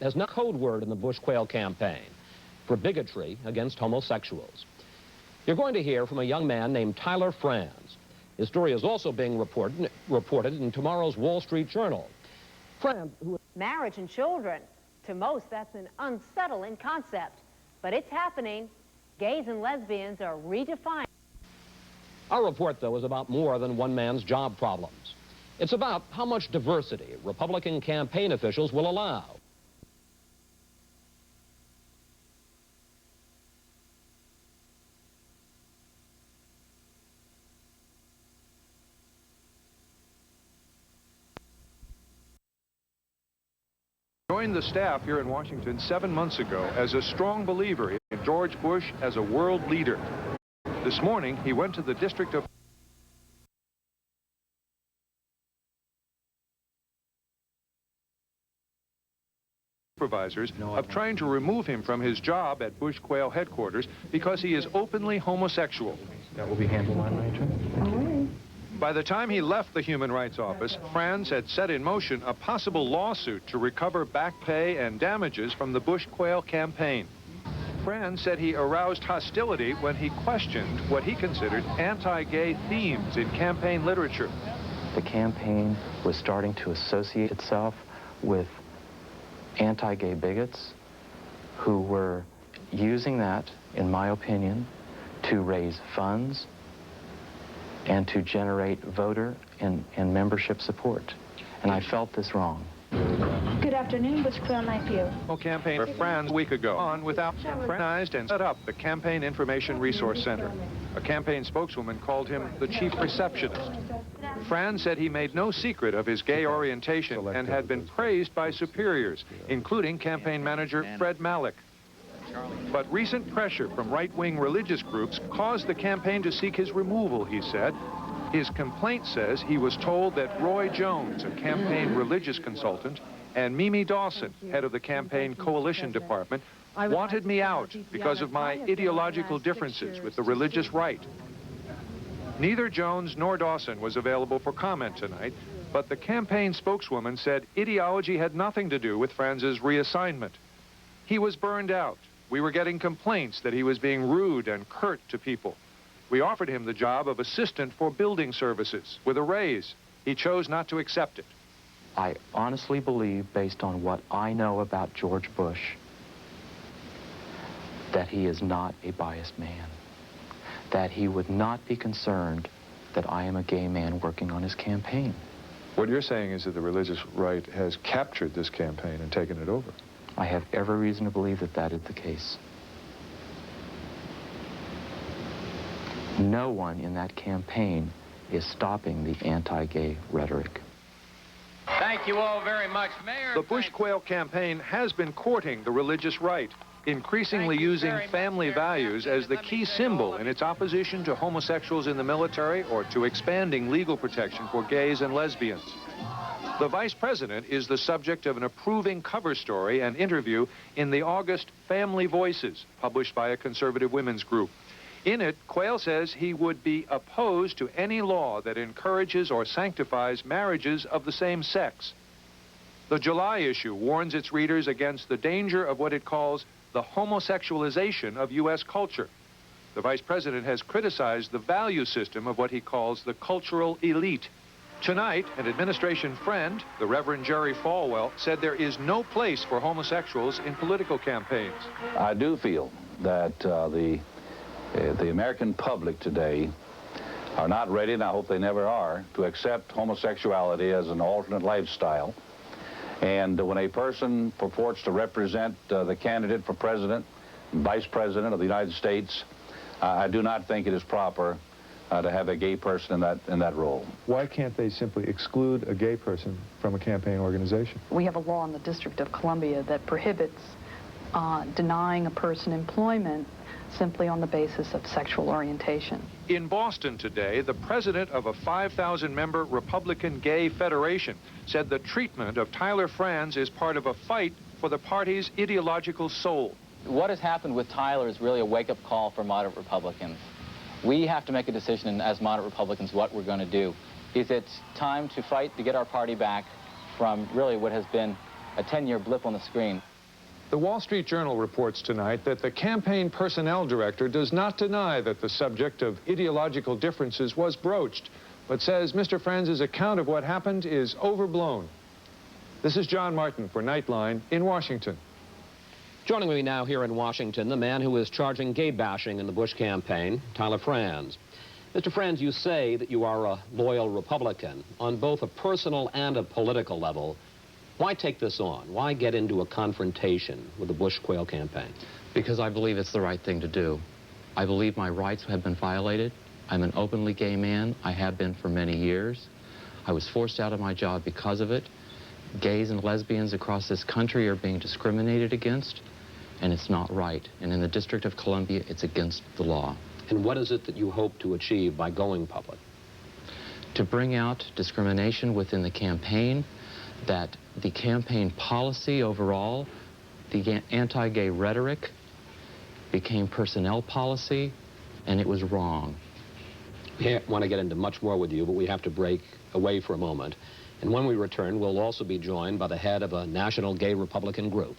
has no code word in the Bush Quayle campaign for bigotry against homosexuals. You're going to hear from a young man named Tyler Franz. His story is also being reported in tomorrow's Wall Street Journal. Franz, marriage and children, to most that's an unsettling concept, but it's happening. Gays and lesbians are redefined. Our report, though, is about more than one man's job problems. It's about how much diversity Republican campaign officials will allow. Joined the staff here in Washington 7 months ago as a strong believer in George Bush as a world leader. This morning, he went to the District of Supervisors of trying to remove him from his job at Bush Quayle headquarters because he is openly homosexual. That will be handled on my turn. By the time he left the Human Rights Office, Franz had set in motion a possible lawsuit to recover back pay and damages from the Bush Quayle campaign. Franz said he aroused hostility when he questioned what he considered anti-gay themes in campaign literature. The campaign was starting to associate itself with anti-gay bigots who were using that, in my opinion, to raise funds and to generate voter and membership support. And I felt this wrong. Good afternoon, Bush Quayle Night View. Campaigner Franz a week ago on without organized and set up the Campaign Information Resource Center. A campaign spokeswoman called him the chief receptionist. Franz said he made no secret of his gay orientation and had been praised by superiors, including campaign manager Fred Malek. But recent pressure from right-wing religious groups caused the campaign to seek his removal, he said. His complaint says he was told that Roy Jones, a campaign religious consultant, and Mimi Dawson, head of the campaign coalition department, wanted me out because of my ideological differences with the religious right. Neither Jones nor Dawson was available for comment tonight, but the campaign spokeswoman said ideology had nothing to do with Franz's reassignment. He was burned out. We were getting complaints that he was being rude and curt to people. We offered him the job of assistant for building services with a raise. He chose not to accept it. I honestly believe, based on what I know about George Bush, that he is not a biased man, that he would not be concerned that I am a gay man working on his campaign. What you're saying is that the religious right has captured this campaign and taken it over. I have every reason to believe that that is the case. No one in that campaign is stopping the anti-gay rhetoric. Thank you all very much, Mayor. The Bush Quayle campaign has been courting the religious right, increasingly using family values as the key symbol in its opposition to homosexuals in the military or to expanding legal protection for gays and lesbians. The vice president is the subject of an approving cover story and interview in the August Family Voices, published by a conservative women's group. In it, Quayle says he would be opposed to any law that encourages or sanctifies marriages of the same sex. The July issue warns its readers against the danger of what it calls the homosexualization of U.S. culture. The vice president has criticized the value system of what he calls the cultural elite. Tonight, an administration friend, the Reverend Jerry Falwell, said there is no place for homosexuals in political campaigns. I do feel that the American public today are not ready, and I hope they never are, to accept homosexuality as an alternate lifestyle. And when a person purports to represent the candidate for president, vice president of the United States, I do not think it is proper to have a gay person in that role. Why can't they simply exclude a gay person from a campaign organization? We have a law in the District of Columbia that prohibits denying a person employment simply on the basis of sexual orientation. In Boston today, the president of a 5,000-member Republican Gay Federation said the treatment of Tyler Franz is part of a fight for the party's ideological soul. What has happened with Tyler is really a wake-up call for moderate Republicans. We have to make a decision as moderate Republicans what we're going to do. Is it time to fight to get our party back from really what has been a 10-year blip on the screen. The Wall Street Journal reports tonight that the campaign personnel director does not deny that the subject of ideological differences was broached, but says Mr. Franz's account of what happened is overblown. This is John Martin for Nightline in Washington. Joining me now here in Washington, the man who is charging gay bashing in the Bush campaign, Tyler Franz. Mr. Franz, you say that you are a loyal Republican. On both a personal and a political level, why take this on? Why get into a confrontation with the Bush-Quayle campaign? Because I believe it's the right thing to do. I believe my rights have been violated. I'm an openly gay man. I have been for many years. I was forced out of my job because of it. Gays and lesbians across this country are being discriminated against, and it's not right. And in the District of Columbia, it's against the law. And what is it that you hope to achieve by going public? To bring out discrimination within the campaign, that the campaign policy overall, the anti-gay rhetoric, became personnel policy, and it was wrong. We want to get into much more with you, but we have to break away for a moment. And when we return, we'll also be joined by the head of a national gay Republican group.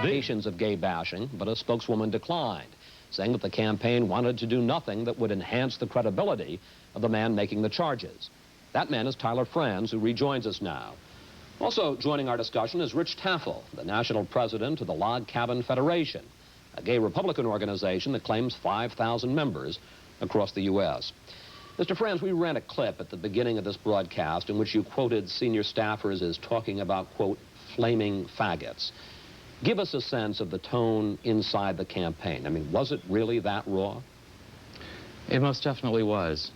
Nations of gay bashing, but a spokeswoman declined, saying that the campaign wanted to do nothing that would enhance the credibility of the man making the charges. That man is Tyler Franz, who rejoins us now. Also joining our discussion is Rich Tafel, the national president of the Log Cabin Federation, a gay Republican organization that claims 5,000 members across the U.S. Mr. Franz, we ran a clip at the beginning of this broadcast in which you quoted senior staffers as talking about, quote, flaming faggots. Give us a sense of the tone inside the campaign. I mean, was it really that raw? It most definitely was.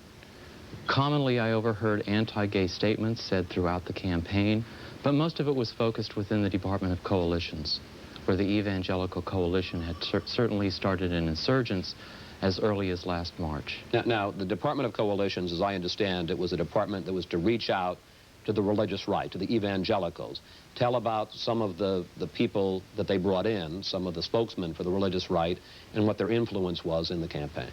Commonly, I overheard anti-gay statements said throughout the campaign, but most of it was focused within the Department of Coalitions, where the Evangelical Coalition had certainly started an insurgence as early as last March. Now, the Department of Coalitions, as I understand it, was a department that was to reach out to the religious right, to the evangelicals. Tell about some of the people that they brought in, some of the spokesmen for the religious right, and what their influence was in the campaign.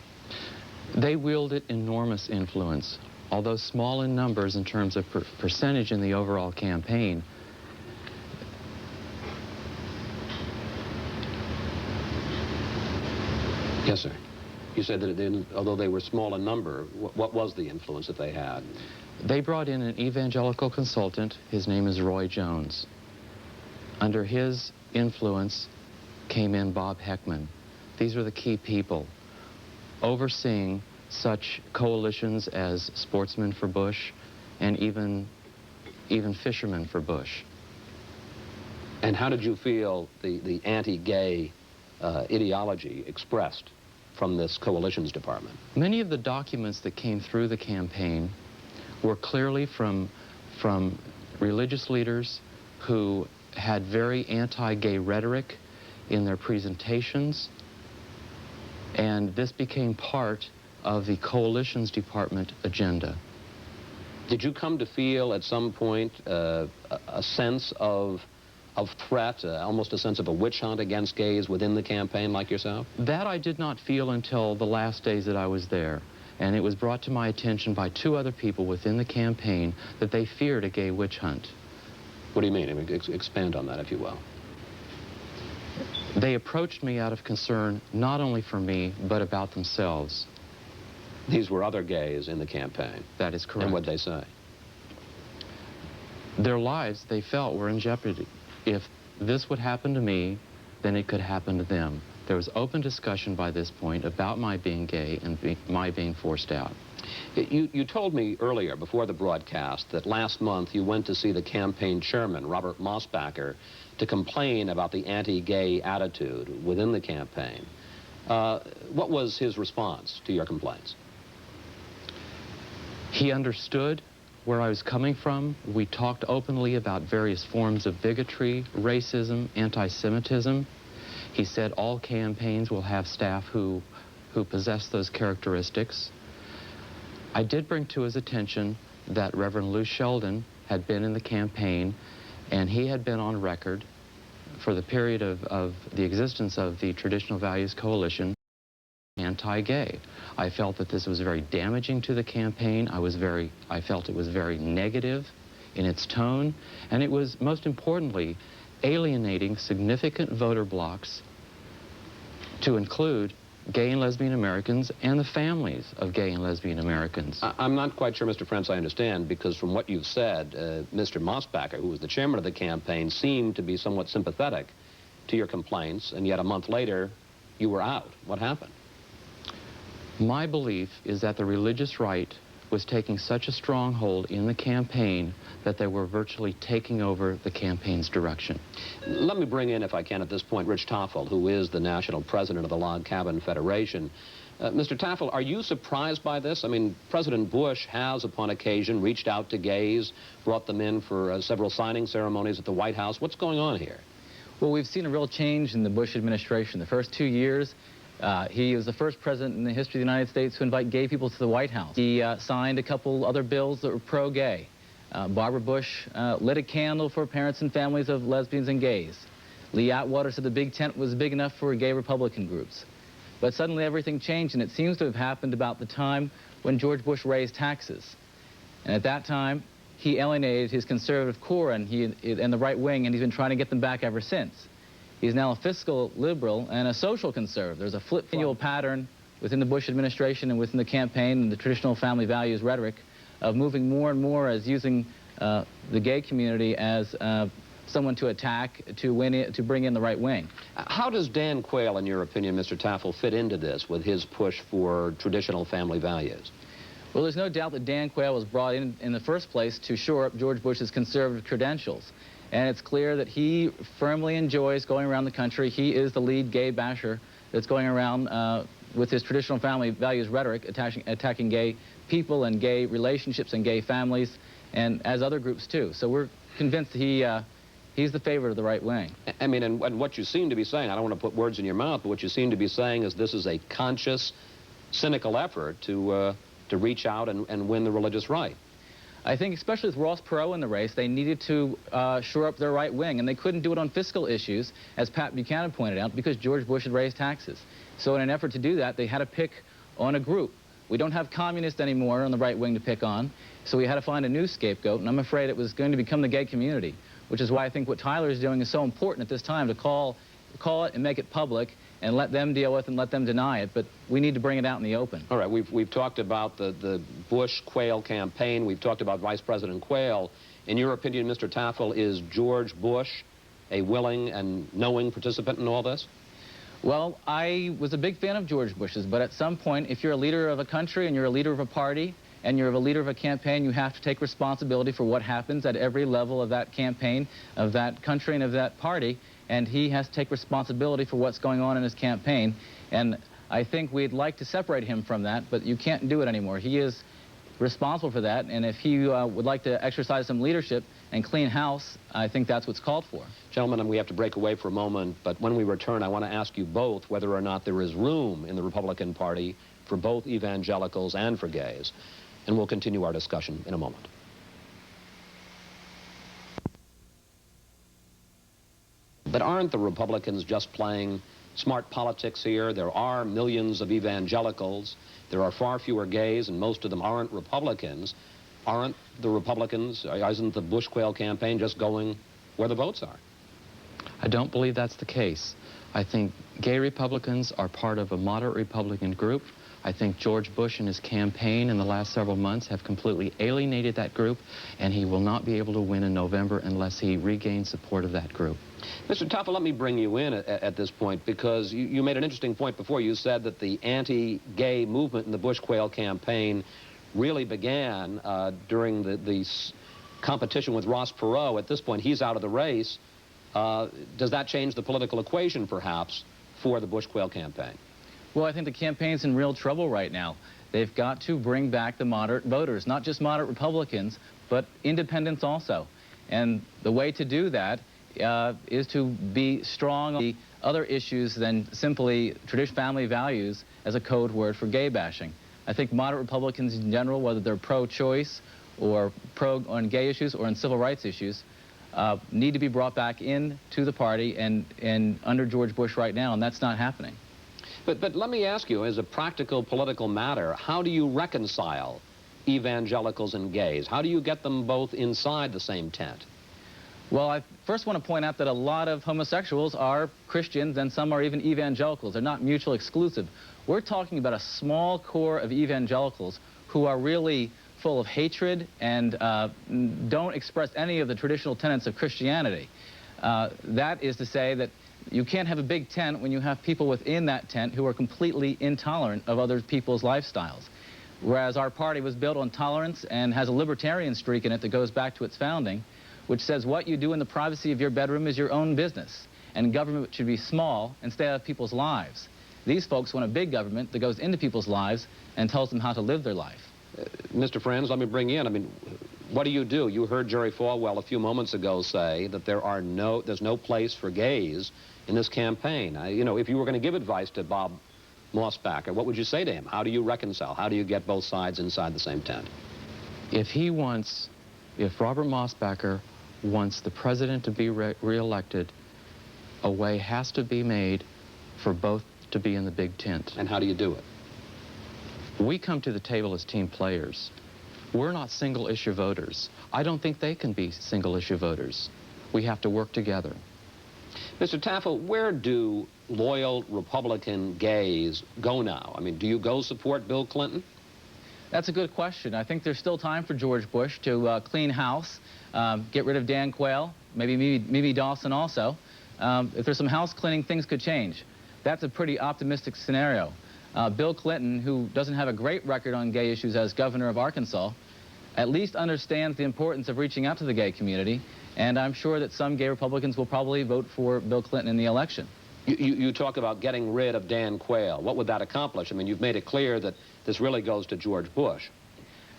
They wielded enormous influence. Although small in numbers in terms of percentage in the overall campaign, yes, sir. You said that although they were small in number, what was the influence that they had? They brought in an evangelical consultant. His name is Roy Jones. Under his influence came in Bob Heckman. These were the key people overseeing such coalitions as Sportsmen for Bush and even Fishermen for Bush. And how did you feel the anti-gay ideology expressed from this coalitions department? Many of the documents that came through the campaign were clearly from religious leaders who had very anti-gay rhetoric in their presentations, and this became part of the coalitions department agenda. Did you come to feel at some point a sense of threat, almost a sense of a witch hunt against gays within the campaign like yourself? That I did not feel until the last days that I was there. And it was brought to my attention by two other people within the campaign that they feared a gay witch hunt. What do you mean? I mean, expand on that, if you will. They approached me out of concern, not only for me, but about themselves. These were other gays in the campaign? That is correct. And what'd they say? Their lives, they felt, were in jeopardy. If this would happen to me, then it could happen to them. There was open discussion by this point about my being gay and my being forced out. You told me earlier, before the broadcast, that last month you went to see the campaign chairman, Robert Mosbacher, to complain about the anti-gay attitude within the campaign. What was his response to your complaints? He understood where I was coming from. We talked openly about various forms of bigotry, racism, anti-Semitism. He said all campaigns will have staff who possess those characteristics. I did bring to his attention that Reverend Lou Sheldon had been in the campaign, and he had been on record for the period of the existence of the Traditional Values Coalition anti-gay. I felt that this was very damaging to the campaign. I felt it was very negative in its tone, and it was, most importantly, alienating significant voter blocks to include gay and lesbian Americans and the families of gay and lesbian Americans. I'm not quite sure, Mr. Frantz, I understand, because from what you've said, Mr. Mosbacher, who was the chairman of the campaign, seemed to be somewhat sympathetic to your complaints, and yet a month later, you were out. What happened? My belief is that the religious right was taking such a stronghold in the campaign that they were virtually taking over the campaign's direction. Let me bring in, if I can at this point, Rich Tafel, who is the national president of the Log Cabin Federation. Mr. Tafel, are you surprised by this? I mean, President Bush has, upon occasion, reached out to gays, brought them in for several signing ceremonies at the White House. What's going on here? Well, we've seen a real change in the Bush administration. The first 2 years, he was the first president in the history of the United States to invite gay people to the White House. He signed a couple other bills that were pro-gay. Barbara Bush lit a candle for parents and families of lesbians and gays. Lee Atwater said the big tent was big enough for gay Republican groups. But suddenly everything changed, and it seems to have happened about the time when George Bush raised taxes. And at that time, he alienated his conservative core and the right wing, and he's been trying to get them back ever since. He's now a fiscal liberal and a social conservative. There's a flip-flop pattern within the Bush administration and within the campaign and the traditional family values rhetoric of moving more and more as using the gay community as someone to attack, to bring in the right wing. How does Dan Quayle, in your opinion, Mr. Tafel, fit into this with his push for traditional family values? Well, there's no doubt that Dan Quayle was brought in the first place to shore up George Bush's conservative credentials. And it's clear that he firmly enjoys going around the country. He is the lead gay basher that's going around with his traditional family values rhetoric, attacking gay people and gay relationships and gay families, and as other groups too. So we're convinced he's the favorite of the right wing. I mean, and what you seem to be saying, I don't want to put words in your mouth, but what you seem to be saying is this is a conscious, cynical effort to reach out and win the religious right. I think especially with Ross Perot in the race, they needed to shore up their right wing, and they couldn't do it on fiscal issues, as Pat Buchanan pointed out, because George Bush had raised taxes. So in an effort to do that, they had to pick on a group. We don't have communists anymore on the right wing to pick on, so we had to find a new scapegoat, and I'm afraid it was going to become the gay community, which is why I think what Tyler is doing is so important at this time, to call it and make it public and let them deal with it and let them deny it, but we need to bring it out in the open. All right, we've talked about the Bush-Quayle campaign. We've talked about Vice President Quayle. In your opinion, Mr. Tafel, is George Bush a willing and knowing participant in all this? Well, I was a big fan of George Bush's, but at some point, if you're a leader of a country and you're a leader of a party and you're a leader of a campaign, you have to take responsibility for what happens at every level of that campaign, of that country, and of that party. And he has to take responsibility for what's going on in his campaign. And I think we'd like to separate him from that, but you can't do it anymore. He is responsible for that, and if he would like to exercise some leadership and clean house, I think that's what's called for. Gentlemen, we have to break away for a moment, but when we return, I want to ask you both whether or not there is room in the Republican Party for both evangelicals and for gays. And we'll continue our discussion in a moment. But aren't the Republicans just playing smart politics here? There are millions of evangelicals. There are far fewer gays, and most of them aren't Republicans. Aren't the Republicans, isn't the Bush-Quayle campaign just going where the votes are? I don't believe that's the case. I think gay Republicans are part of a moderate Republican group. I think George Bush and his campaign in the last several months have completely alienated that group, and he will not be able to win in November unless he regains support of that group. Mr. Tafel, let me bring you in at this point, because you made an interesting point before. You said that the anti-gay movement in the Bush-Quayle campaign really began during the competition with Ross Perot. At this point, he's out of the race. Does that change the political equation, perhaps, for the Bush-Quayle campaign? Well, I think the campaign's in real trouble right now. They've got to bring back the moderate voters, not just moderate Republicans, but independents also. And the way to do that is to be strong on the other issues than simply traditional family values as a code word for gay bashing. I think moderate Republicans in general, whether they're pro-choice or pro on gay issues or on civil rights issues, need to be brought back into the party and under George Bush right now, and that's not happening. But let me ask you, as a practical political matter, how do you reconcile evangelicals and gays? How do you get them both inside the same tent? Well, I first want to point out that a lot of homosexuals are Christians and some are even evangelicals. They're not mutually exclusive. We're talking about a small core of evangelicals who are really full of hatred and don't express any of the traditional tenets of Christianity. That is to say that you can't have a big tent when you have people within that tent who are completely intolerant of other people's lifestyles. Whereas our party was built on tolerance and has a libertarian streak in it that goes back to its founding, which says what you do in the privacy of your bedroom is your own business, and government should be small and stay out of people's lives. These folks want a big government that goes into people's lives and tells them how to live their life. Mr. Franz, let me bring you in. I mean, what do? You heard Jerry Falwell a few moments ago say that there's no place for gays in this campaign. You know, if you were going to give advice to Bob Mossbacher, what would you say to him? How do you reconcile? How do you get both sides inside the same tent? If Robert Mossbacher wants the president to be re-elected, a way has to be made for both to be in the big tent. And how do you do it? We come to the table as team players. We're not single-issue voters. I don't think they can be single-issue voters. We have to work together. Mr. Tafel, where do loyal Republican gays go now? I mean, do you go support Bill Clinton? That's a good question. I think there's still time for George Bush to clean house, get rid of Dan Quayle, maybe Mimi Dawson also. If there's some house cleaning, things could change. That's a pretty optimistic scenario. Bill Clinton, who doesn't have a great record on gay issues as governor of Arkansas, at least understands the importance of reaching out to the gay community, and I'm sure that some gay Republicans will probably vote for Bill Clinton in the election. You talk about getting rid of Dan Quayle. What would that accomplish? I mean, you've made it clear that this really goes to George Bush.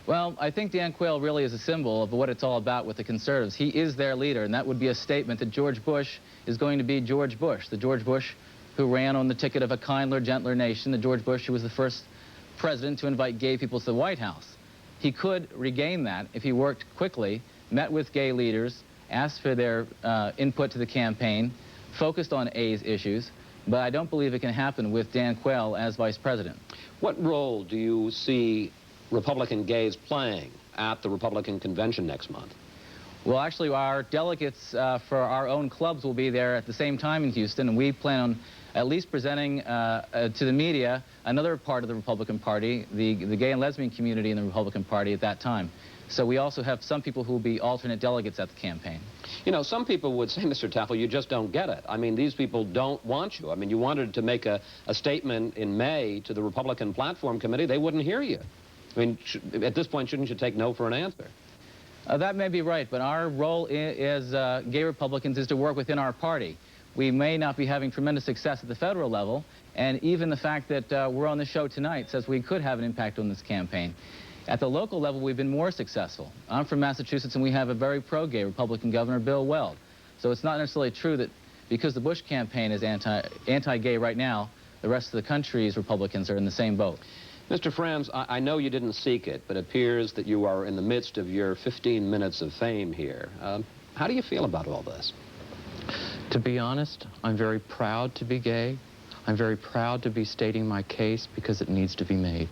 Well, I think Dan Quayle really is a symbol of what it's all about with the conservatives. He is their leader, and that would be a statement that George Bush is going to be George Bush, the George Bush who ran on the ticket of a kindler, gentler nation, the George Bush who was the first president to invite gay people to the White House. He could regain that if he worked quickly, met with gay leaders, asked for their input to the campaign, focused on AIDS issues, but I don't believe it can happen with Dan Quayle as vice president. What role do you see Republican gays playing at the Republican convention next month? Well, actually, our delegates for our own clubs will be there at the same time in Houston, and we plan on at least presenting to the media another part of the Republican Party, the gay and lesbian community in the Republican Party at that time. So we also have some people who will be alternate delegates at the campaign. You know, some people would say, Mr. Tafel, you just don't get it. I mean, these people don't want you. I mean, you wanted to make a statement in May to the Republican Platform Committee. They wouldn't hear you. I mean, at this point, shouldn't you take no for an answer? That may be right, but our role as gay Republicans is to work within our party. We may not be having tremendous success at the federal level, and even the fact that we're on the show tonight says we could have an impact on this campaign. At the local level, we've been more successful. I'm from Massachusetts, and we have a very pro-gay Republican governor, Bill Weld. So it's not necessarily true that because the Bush campaign is anti-gay right now, the rest of the country's Republicans are in the same boat. Mr. Franz, I know you didn't seek it, but it appears that you are in the midst of your 15 minutes of fame here. How do you feel about all this? To be honest, I'm very proud to be gay. I'm very proud to be stating my case because it needs to be made.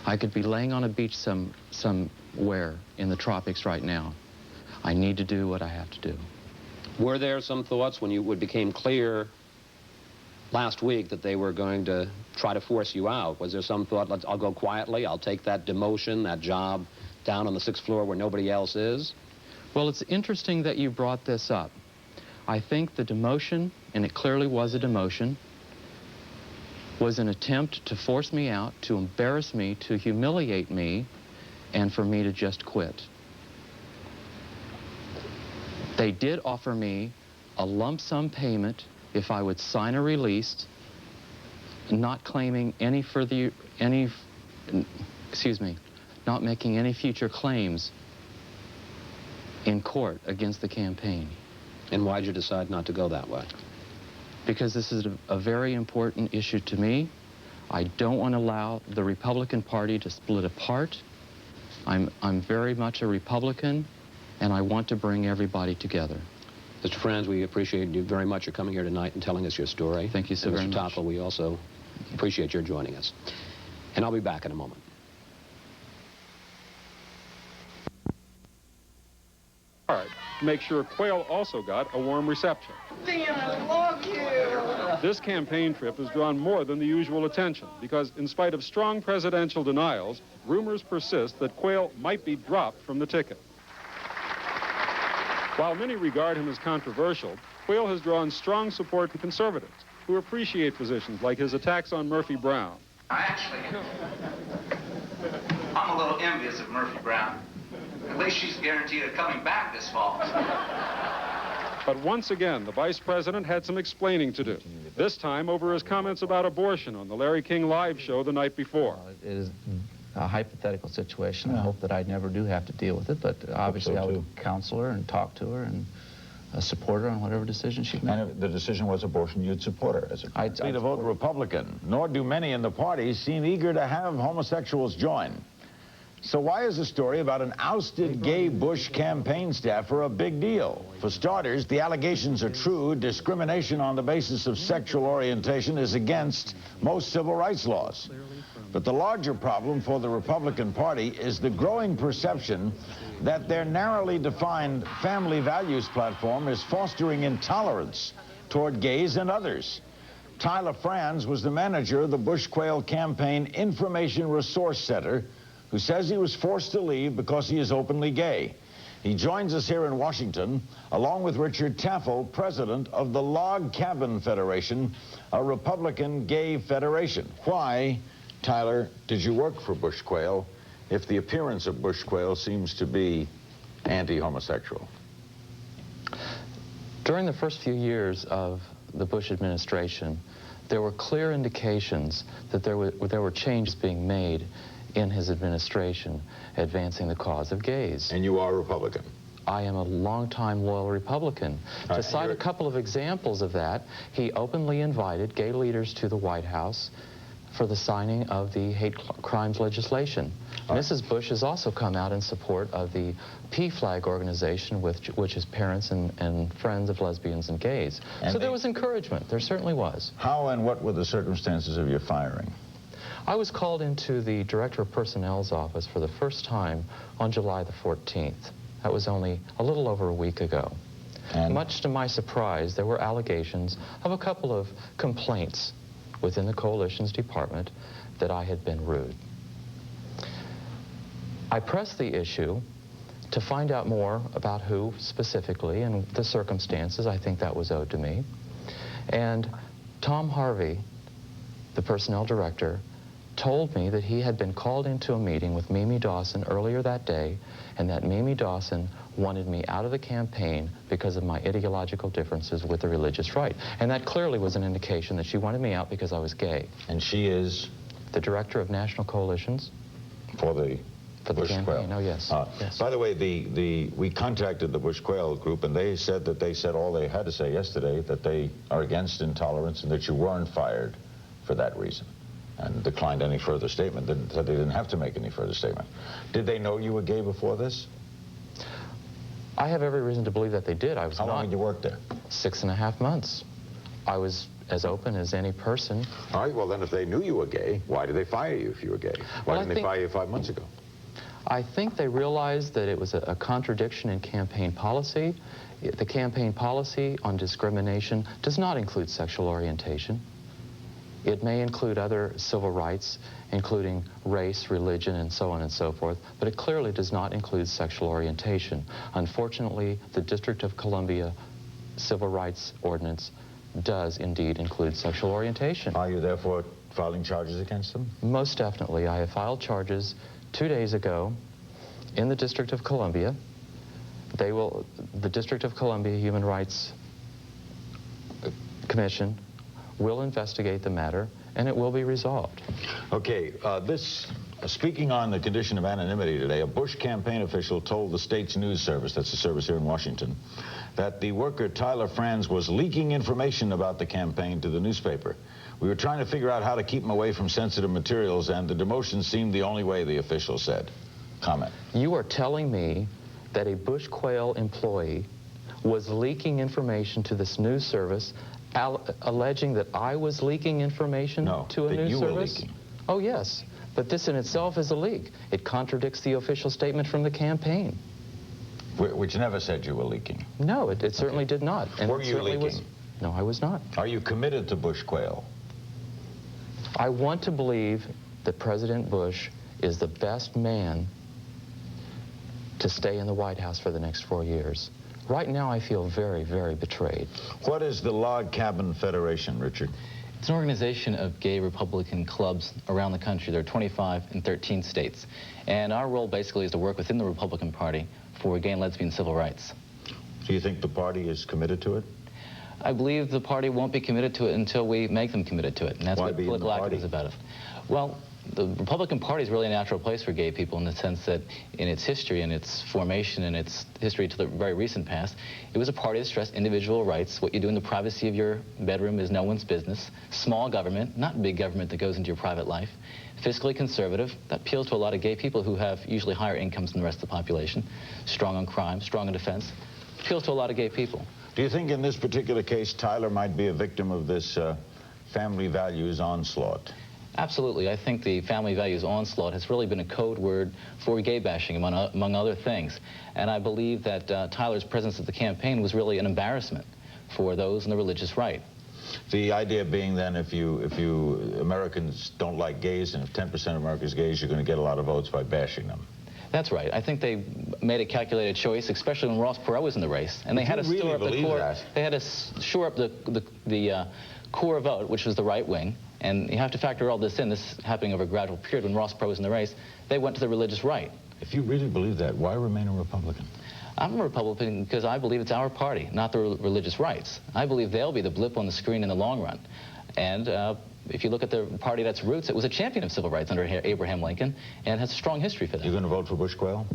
I could be laying on a beach somewhere in the tropics right now. I need to do what I have to do. Were there some thoughts when it became clear last week that they were going to try to force you out? Was there some thought, I'll go quietly, I'll take that demotion, that job down on the 6th floor where nobody else is? Well, it's interesting that you brought this up. I think the demotion, and it clearly was a demotion, was an attempt to force me out, to embarrass me, to humiliate me, and for me to just quit. They did offer me a lump sum payment if I would sign a release, not claiming not making any future claims in court against the campaign. And why'd you decide not to go that way? Because this is a very important issue to me. I don't want to allow the Republican Party to split apart. I'm very much a Republican, and I want to bring everybody together. Mr. Franz, we appreciate you very much for coming here tonight and telling us your story. Thank you so very much. Mr. Tafel, we also appreciate your joining us. And I'll be back in a moment. to make sure Quayle also got a warm reception. Dan, I love you! This campaign trip has drawn more than the usual attention because, in spite of strong presidential denials, rumors persist that Quayle might be dropped from the ticket. While many regard him as controversial, Quayle has drawn strong support from conservatives who appreciate positions like his attacks on Murphy Brown. Actually, I'm a little envious of Murphy Brown. At least she's guaranteed of coming back this fall. But once again, the vice president had some explaining to do, this time over his comments about abortion on the Larry King Live show the night before. It is a hypothetical situation. I hope that I never do have to deal with it, but obviously I would counsel her and talk to her and support her on whatever decision she made. And if the decision was abortion, you'd support her as a I'd to vote Republican, nor do many in the party seem eager to have homosexuals join. So why is a story about an ousted gay Bush campaign staffer a big deal? For starters, the allegations are true. Discrimination on the basis of sexual orientation is against most civil rights laws. But the larger problem for the Republican Party is the growing perception that their narrowly defined family values platform is fostering intolerance toward gays and others. Tyler Franz was the manager of the Bush-Quayle Campaign Information Resource Center, who says he was forced to leave because he is openly gay. He joins us here in Washington, along with Richard Tafel, president of the Log Cabin Federation, a Republican gay federation. Why, Tyler, did you work for Bush-Quayle if the appearance of Bush-Quayle seems to be anti-homosexual? During the first few years of the Bush administration, there were clear indications that there were changes being made in his administration advancing the cause of gays. And you are a Republican? I am a longtime loyal Republican. To cite a couple of examples of that, he openly invited gay leaders to the White House for the signing of the hate crimes legislation. Mrs. Bush has also come out in support of the PFLAG organization, which is parents and friends of lesbians and gays. So there was encouragement. There certainly was. How and what were the circumstances of your firing? I was called into the Director of Personnel's office for the first time on July the 14th. That was only a little over a week ago. And much to my surprise, there were allegations of a couple of complaints within the coalition's department that I had been rude. I pressed the issue to find out more about who specifically and the circumstances. I think that was owed to me. And Tom Harvey, the personnel director, told me that he had been called into a meeting with Mimi Dawson earlier that day, and that Mimi Dawson wanted me out of the campaign because of my ideological differences with the religious right. And that clearly was an indication that she wanted me out because I was gay. And she is? The Director of National Coalitions. For the campaign, oh yes. Yes. By the way, we contacted the Bush-Quayle group, and they said all they had to say yesterday, that they are against intolerance and that you weren't fired for that reason, and declined any further statement. Said they didn't have to make any further statement. Did they know you were gay before this? I have every reason to believe that they did. I was How long did you work there? 6.5 months. I was as open as any person. All right, well then if they knew you were gay, why did they fire you if you were gay? Why didn't they fire you 5 months ago? I think they realized that it was a contradiction in campaign policy. The campaign policy on discrimination does not include sexual orientation. It may include other civil rights, including race, religion, and so on and so forth, but it clearly does not include sexual orientation. Unfortunately, the District of Columbia Civil Rights Ordinance does indeed include sexual orientation. Are you therefore filing charges against them? Most definitely. I have filed charges 2 days ago in the District of Columbia. The District of Columbia Human Rights Commission will investigate the matter, and it will be resolved. Okay, speaking on the condition of anonymity today, a Bush campaign official told the state's news service, that's a service here in Washington, that the worker Tyler Franz was leaking information about the campaign to the newspaper. We were trying to figure out how to keep him away from sensitive materials, and the demotion seemed the only way, the official said. Comment. You are telling me that a Bush-Quayle employee was leaking information to this news service, alleging that I was leaking information to a news service? Leaking. Oh, yes. But this in itself is a leak. It contradicts the official statement from the campaign. Which never said you were leaking. No, it certainly did not. And were you leaking? No, I was not. Are you committed to Bush Quayle? I want to believe that President Bush is the best man to stay in the White House for the next 4 years. Right now, I feel very, very betrayed. What is the Log Cabin Federation, Richard? It's an organization of gay Republican clubs around the country. There are 25 in 13 states. And our role basically is to work within the Republican Party for gay and lesbian civil rights. Do you think the party is committed to it? I believe the party won't be committed to it until we make them committed to it. And that's what political activism is about it. Well, the Republican Party is really a natural place for gay people in the sense that in its history and its formation and its history to the very recent past, it was a party that stressed individual rights. What you do in the privacy of your bedroom is no one's business. Small government, not big government that goes into your private life. Fiscally conservative, that appeals to a lot of gay people who have usually higher incomes than the rest of the population. Strong on crime, strong on defense, appeals to a lot of gay people. Do you think in this particular case Tyler might be a victim of this family values onslaught? Absolutely. I think the family values onslaught has really been a code word for gay bashing, among other things. And I believe that Tyler's presence at the campaign was really an embarrassment for those in the religious right. The idea being then if you Americans don't like gays, and if 10% of America's gays, you're going to get a lot of votes by bashing them. That's right. I think they made a calculated choice, especially when Ross Perot was in the race. And they had to shore up the core. They had to shore up the core vote, which was the right wing. And you have to factor all this in. This is happening over a gradual period. When Ross Perot was in the race, they went to the religious right. If you really believe that, why remain a Republican? I'm a Republican because I believe it's our party, not the religious rights. I believe they'll be the blip on the screen in the long run. And if you look at the party that's roots, it was a champion of civil rights under Abraham Lincoln and has a strong history for that. You're going to vote for Bush Quayle?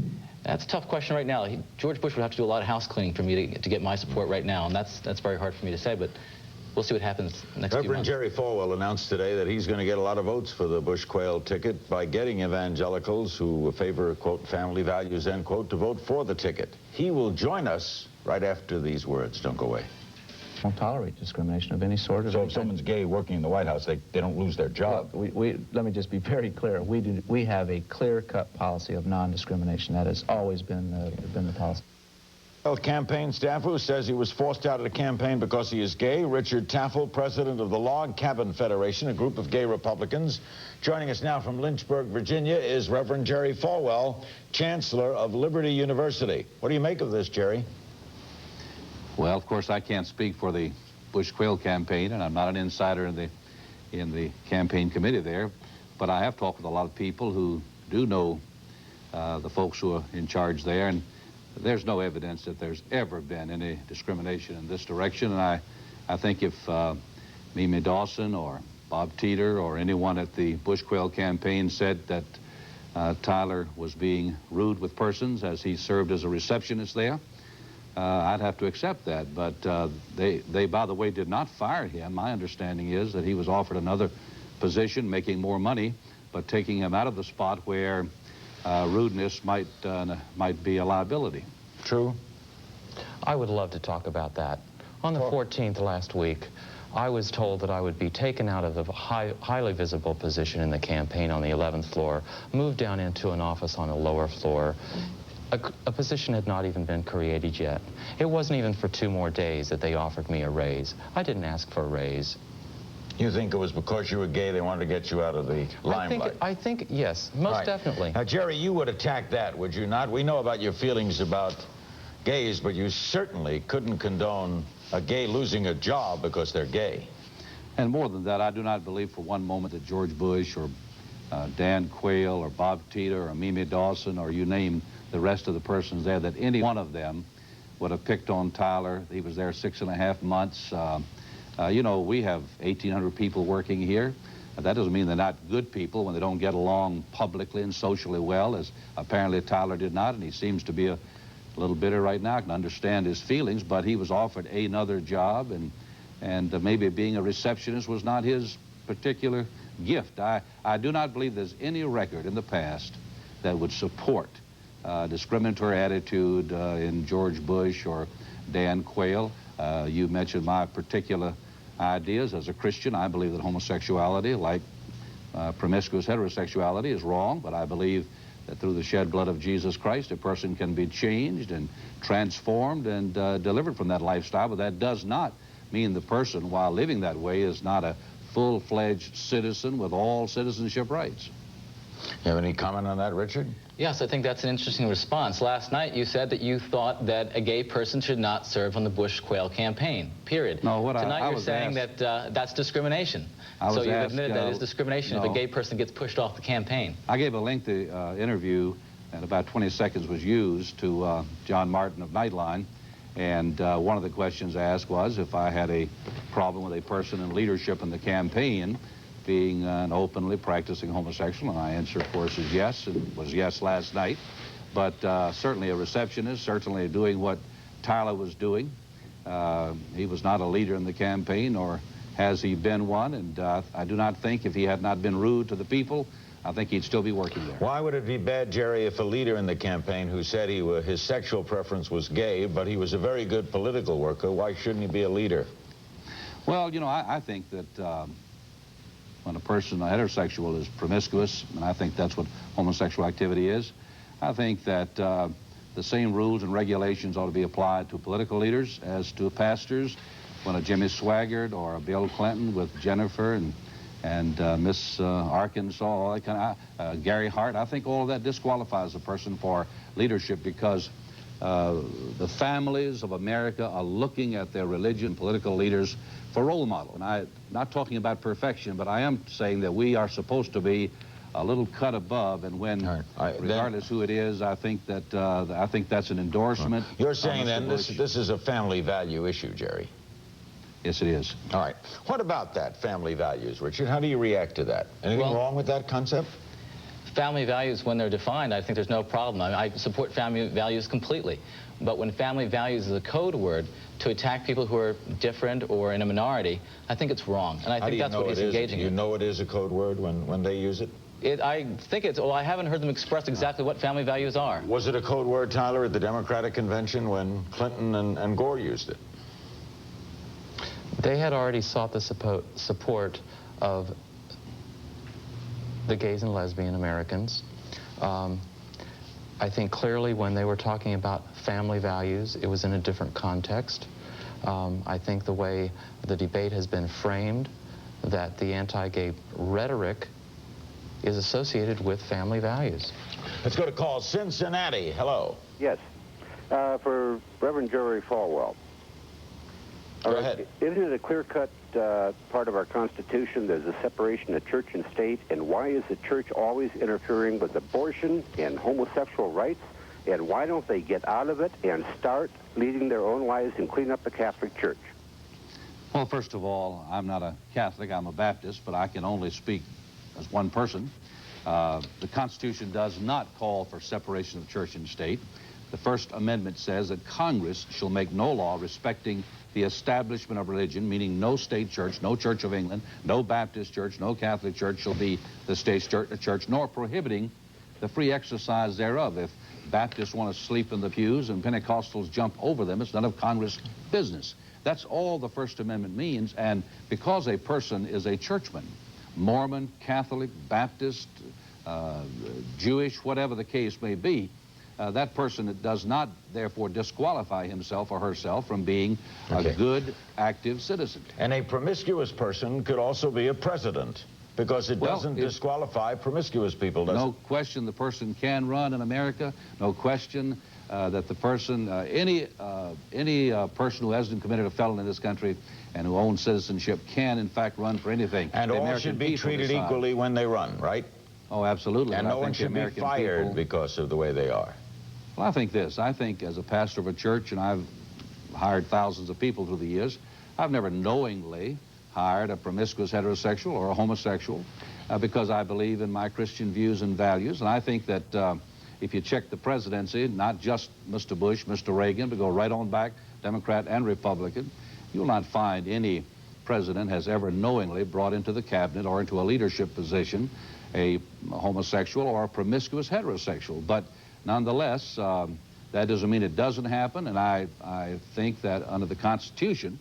That's a tough question right now. George Bush would have to do a lot of house cleaning for me to get my support right now, and that's very hard for me to say, but we'll see what happens next few months. Reverend Jerry Falwell announced today that he's going to get a lot of votes for the Bush Quayle ticket by getting evangelicals who favor, quote, family values, end quote, to vote for the ticket. He will join us right after these words. Don't go away. Won't tolerate discrimination of any sort. So if someone's gay working in the White House, they don't lose their job. Well, let me just be very clear. We have a clear-cut policy of non-discrimination. That has always been the policy. Campaign staff who says he was forced out of the campaign because he is gay. Richard Tafel, president of the Log Cabin Federation, a group of gay Republicans. Joining us now from Lynchburg, Virginia, is Reverend Jerry Falwell, chancellor of Liberty University. What do you make of this, Jerry? Well, of course, I can't speak for the Bush Quayle campaign, and I'm not an insider in the campaign committee there. But I have talked with a lot of people who do know the folks who are in charge there, and there's no evidence that there's ever been any discrimination in this direction. And I think if Mimi Dawson or Bob Teeter or anyone at the Bush Quayle campaign said that Tyler was being rude with persons as he served as a receptionist there, I'd have to accept that. But they, by the way, did not fire him. My understanding is that he was offered another position, making more money, but taking him out of the spot where rudeness might be a liability. True? I would love to talk about that. On the 14th last week, I was told that I would be taken out of the highly visible position in the campaign on the 11th floor, moved down into an office on the lower floor. A position had not even been created yet. It wasn't even for 2 more days that they offered me a raise. I didn't ask for a raise. You think it was because you were gay they wanted to get you out of the limelight? I think yes, most definitely. Now, Jerry, you would attack that, would you not? We know about your feelings about gays, but you certainly couldn't condone a gay losing a job because they're gay. And more than that, I do not believe for one moment that George Bush or Dan Quayle or Bob Teeter or Mimi Dawson or you name the rest of the persons there, that any one of them would have picked on Tyler. He was there 6.5 months. You know, we have 1,800 people working here. That doesn't mean they're not good people when they don't get along publicly and socially well, as apparently Tyler did not, and he seems to be a little bitter right now. I can understand his feelings, but he was offered another job, and maybe being a receptionist was not his particular gift. I do not believe there's any record in the past that would support discriminatory attitude in George Bush or Dan Quayle. You mentioned my particular ideas. As a Christian, I believe that homosexuality, like promiscuous heterosexuality, is wrong, but I believe that through the shed blood of Jesus Christ, a person can be changed and transformed and delivered from that lifestyle, but that does not mean the person, while living that way, is not a full-fledged citizen with all citizenship rights. You have any comment on that, Richard? Yes, I think that's an interesting response. Last night you said that you thought that a gay person should not serve on the Bush-Quayle campaign, period. No, Tonight you're saying that that's discrimination. So you've admitted that is discrimination if a gay person gets pushed off the campaign. I gave a lengthy interview, and about 20 seconds was used, to John Martin of Nightline, and one of the questions asked was if I had a problem with a person in leadership in the campaign being an openly practicing homosexual, and my answer, of course, is yes, and was yes last night. But certainly a receptionist, certainly doing what Tyler was doing. He was not a leader in the campaign, or has he been one, and I do not think if he had not been rude to the people, I think he'd still be working there. Why would it be bad, Jerry, if a leader in the campaign who said his sexual preference was gay, but he was a very good political worker, why shouldn't he be a leader? Well, you know, I think that when a person, a heterosexual, is promiscuous, and I think that's what homosexual activity is, I think that the same rules and regulations ought to be applied to political leaders as to pastors. When a Jimmy Swaggart or a Bill Clinton with Jennifer and Miss Arkansas, all that kind of, Gary Hart, I think all of that disqualifies a person for leadership, because the families of America are looking at their religion, political leaders, for role model. And I'm not talking about perfection, but I am saying that we are supposed to be a little cut above, and when, regardless who it is, I think that that's an endorsement. You're saying then this is a family value issue, Jerry? Yes, it is. All right. What about that, family values, Richard? How do you react to that? Anything wrong with that concept? Family values, when they're defined, I think there's no problem. I support family values completely. But when family values is a code word to attack people who are different or in a minority, I think it's wrong. And I think that's what he's engaging in. You know it is a code word when they use it? I think it's, well, I haven't heard them express exactly what family values are. Was it a code word, Tyler, at the Democratic convention when Clinton and Gore used it? They had already sought the support of the gays and lesbian Americans. I think clearly when they were talking about family values, it was in a different context. I think the way the debate has been framed, that the anti-gay rhetoric is associated with family values. Let's go to call Cincinnati. Hello. Yes. For Reverend Jerry Falwell. Go ahead. Isn't it a clear-cut part of our Constitution? There's a separation of church and state, and why is the church always interfering with abortion and homosexual rights? And why don't they get out of it and start leading their own lives and clean up the Catholic Church? Well, first of all, I'm not a Catholic, I'm a Baptist, but I can only speak as one person. The Constitution does not call for separation of church and state. The First Amendment says that Congress shall make no law respecting the establishment of religion, meaning no state church, no Church of England, no Baptist church, no Catholic church shall be the state church, nor prohibiting the free exercise thereof. If Baptists want to sleep in the pews and Pentecostals jump over them, it's none of Congress' business. That's all the First Amendment means, and because a person is a churchman, Mormon, Catholic, Baptist, Jewish, whatever the case may be, that person does not, therefore, disqualify himself or herself from being a good, active citizen. And a promiscuous person could also be a president, because it doesn't disqualify promiscuous people, does it? No question the person can run in America. No question that the person, any person who hasn't committed a felony in this country and who owns citizenship can, in fact, run for anything. And all should be treated equally when they run, right? Oh, absolutely. And no one should be fired because of the way they are. Well, I think this. I think as a pastor of a church, and I've hired thousands of people through the years, I've never knowingly hired a promiscuous heterosexual or a homosexual because I believe in my Christian views and values. And I think that if you check the presidency, not just Mr. Bush, Mr. Reagan, but go right on back, Democrat and Republican, you'll not find any president has ever knowingly brought into the cabinet or into a leadership position a homosexual or a promiscuous heterosexual. But nonetheless, that doesn't mean it doesn't happen, and I think that under the Constitution,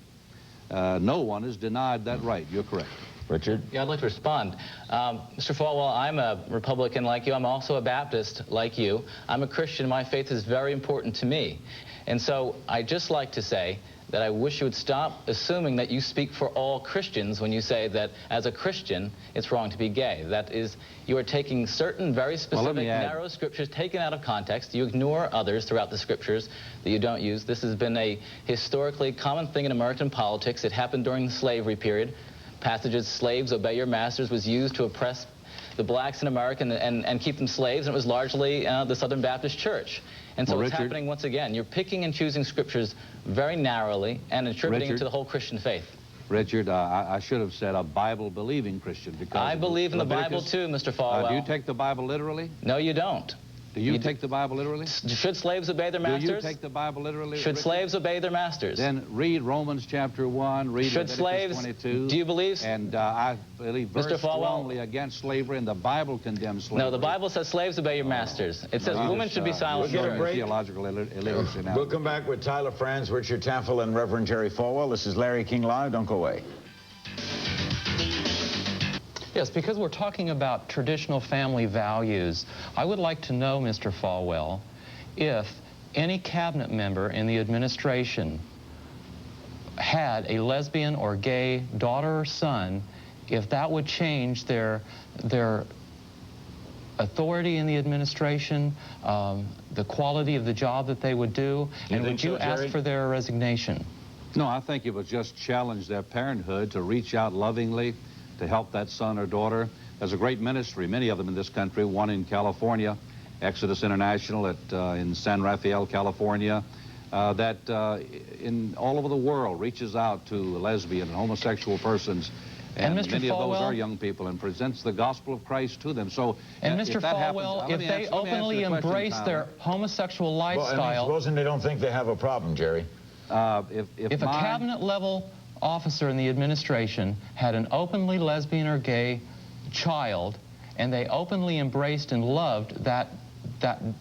no one is denied that right. You're correct. Richard? Yeah, I'd like to respond. Mr. Falwell, I'm a Republican like you. I'm also a Baptist like you. I'm a Christian. My faith is very important to me. And so I'd just like to say that I wish you would stop assuming that you speak for all Christians when you say that as a Christian it's wrong to be gay. That is, you are taking certain very specific, narrow scriptures taken out of context. You ignore others throughout the scriptures that you don't use. This has been a historically common thing in American politics. It happened during the slavery period. Passages, slaves, obey your masters, was used to oppress the blacks in America and keep them slaves, and it was largely the Southern Baptist Church. And so it's happening once again. You're picking and choosing scriptures very narrowly and attributing it to the whole Christian faith. Richard, I should have said a Bible-believing Christian, because I believe in the Bible too, Mr. Falwell. Do you take the Bible literally? No, you don't. Do you take the Bible literally? Should slaves obey their masters? Do you take the Bible literally? Should slaves obey their masters? Then read Romans chapter 1, read Leviticus 22. Do you believe? And I believe very strongly against slavery, and the Bible condemns slavery. No, the Bible says slaves obey your masters. It says women should be silent. We'll get a break. Theological illiteracy now. We'll come back with Tyler Franz, Richard Tafel, and Reverend Jerry Falwell. This is Larry King Live. Don't go away. Yes, because we're talking about traditional family values, I would like to know, Mr. Falwell, if any cabinet member in the administration had a lesbian or gay daughter or son, if that would change their authority in the administration, the quality of the job that they would do, and would you ask for their resignation? No, I think it would just challenge their parenthood to reach out lovingly to help that son or daughter. There's a great ministry, many of them in this country, one in California, Exodus International in San Rafael, California, that in all over the world reaches out to lesbian and homosexual persons. And Mr. many of those Falwell, are young people, and presents the gospel of Christ to them. So, and Mr. Falwell, if they openly embrace their homosexual lifestyle... Well, supposing they don't think they have a problem, Jerry? If a cabinet-level officer in the administration had an openly lesbian or gay child, and they openly embraced and loved that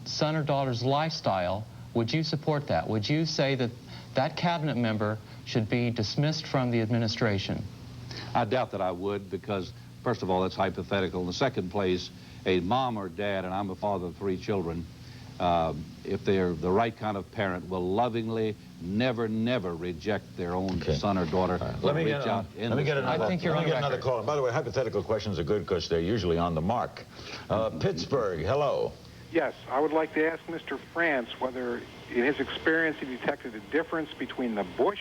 son or daughter's lifestyle, would you support that? Would you say that that cabinet member should be dismissed from the administration? I doubt that I would, because first of all, that's hypothetical. In the second place, a mom or dad, and I'm a father of 3 children, if they're the right kind of parent, will lovingly never reject their own son or daughter. Let me get another call. And by the way, hypothetical questions are good because they're usually on the mark. Pittsburgh, hello. Yes, I would like to ask Mr. France whether, in his experience, he detected a difference between the Bush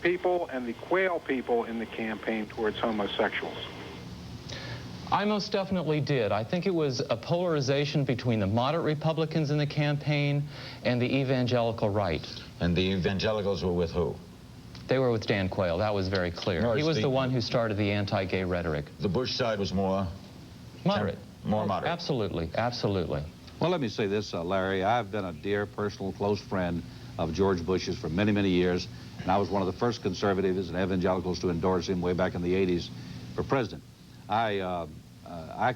people and the Quayle people in the campaign towards homosexuals. I most definitely did. I think it was a polarization between the moderate Republicans in the campaign and the evangelical right. And the evangelicals were with who? They were with Dan Quayle. That was very clear. He was the one who started the anti-gay rhetoric. The Bush side was more... moderate. More moderate. Absolutely. Absolutely. Well, let me say this, Larry. I've been a dear, personal, close friend of George Bush's for many, many years. And I was one of the first conservatives and evangelicals to endorse him way back in the 80s for president. I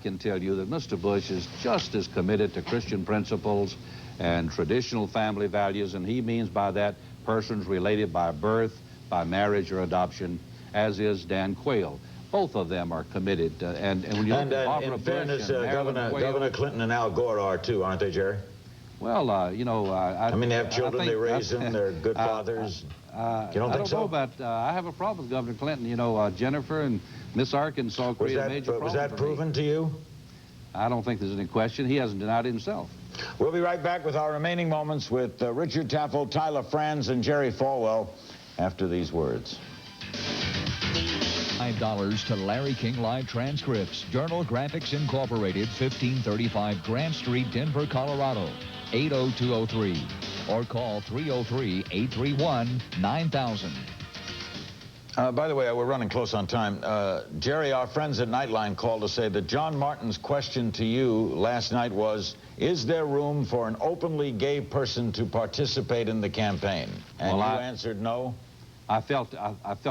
can tell you that Mr. Bush is just as committed to Christian principles and traditional family values, and he means by that persons related by birth, by marriage or adoption, as is Dan Quayle. Both of them are committed. And when you look at Barbara Bush fairness, and Governor Clinton and Al Gore are too, aren't they, Jerry? Well, you know... I mean, they have children, they raise them, they're good fathers. You don't think so? I don't know, but I have a problem with Governor Clinton. You know, Jennifer and Miss Arkansas created a major problem. Was that proven to you? I don't think there's any question. He hasn't denied it himself. We'll be right back with our remaining moments with Richard Tafel, Tyler Franz, and Jerry Falwell after these words. $5 to Larry King Live transcripts. Journal Graphics Incorporated, 1535 Grant Street, Denver, Colorado, 80203. Or call 303-831-9000. By the way, we're running close on time. Jerry, our friends at Nightline called to say that John Martin's question to you last night was, is there room for an openly gay person to participate in the campaign? And you answered no? I felt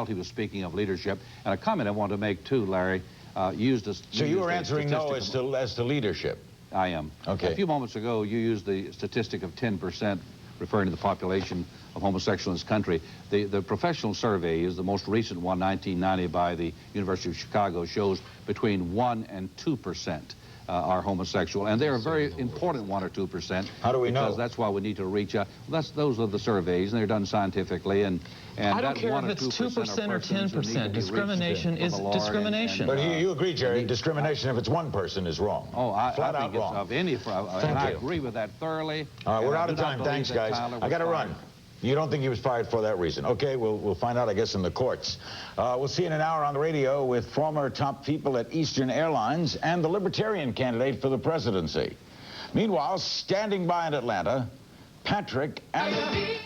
he was speaking of leadership. And a comment I want to make, too, Larry, used a... So you were answering no as to leadership? I am. Okay. A few moments ago, you used the statistic of 10%, referring to the population of homosexuals in this country. The professional survey is the most recent one, 1990, by the University of Chicago, shows between 1 and 2% are homosexual, and they're a very important 1 or 2%. How do we know? Because that's why we need to reach out. Well, those are the surveys, and they're done scientifically, and I don't care if it's 2% or 10%. Discrimination is discrimination. But you agree, Jerry, discrimination if it's one person is wrong. Oh, I Flat think out it's wrong. of any, and I agree with that thoroughly. All right, we're out of time. Thanks, guys. I got to run. You don't think he was fired for that reason? Okay, we'll find out, I guess, in the courts. We'll see in an hour on the radio with former top people at Eastern Airlines and the Libertarian candidate for the presidency. Meanwhile, standing by in Atlanta, Patrick and...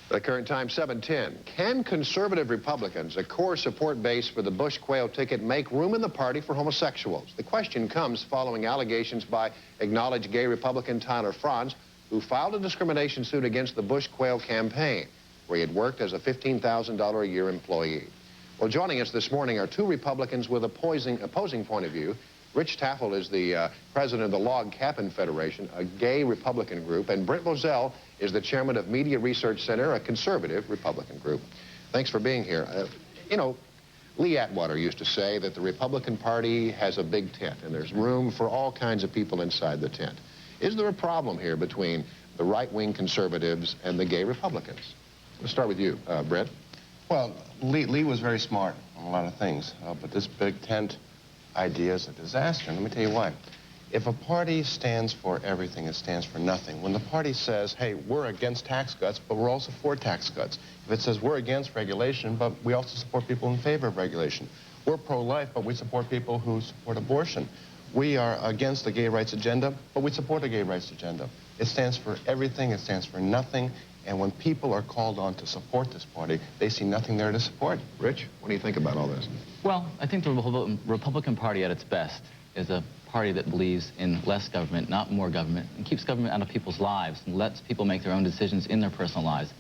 The current time, 7:10. Can conservative Republicans, a core support base for the Bush-Quayle ticket, make room in the party for homosexuals? The question comes following allegations by acknowledged gay Republican Tyler Franz, who filed a discrimination suit against the Bush-Quayle campaign, where he had worked as a $15,000 a year employee. Well, joining us this morning are two Republicans with opposing point of view. Rich Tafel is the president of the Log Cabin Federation, a gay Republican group, and Brent Moselle is the chairman of Media Research Center, a conservative Republican group. Thanks for being here. You know, Lee Atwater used to say that the Republican Party has a big tent, and there's room for all kinds of people inside the tent. Is there a problem here between the right-wing conservatives and the gay Republicans? Let's start with you, Brent. Well, Lee was very smart on a lot of things, but this big tent idea is a disaster, and let me tell you why. If a party stands for everything, it stands for nothing. When the party says, hey, we're against tax cuts, but we're also for tax cuts. If it says we're against regulation, but we also support people in favor of regulation. We're pro-life, but we support people who support abortion. We are against the gay rights agenda, but we support the gay rights agenda. It stands for everything, it stands for nothing, and when people are called on to support this party, they see nothing there to support. Rich, what do you think about all this? Well, I think the Republican Party at its best is a party that believes in less government, not more government, and keeps government out of people's lives and lets people make their own decisions in their personal lives.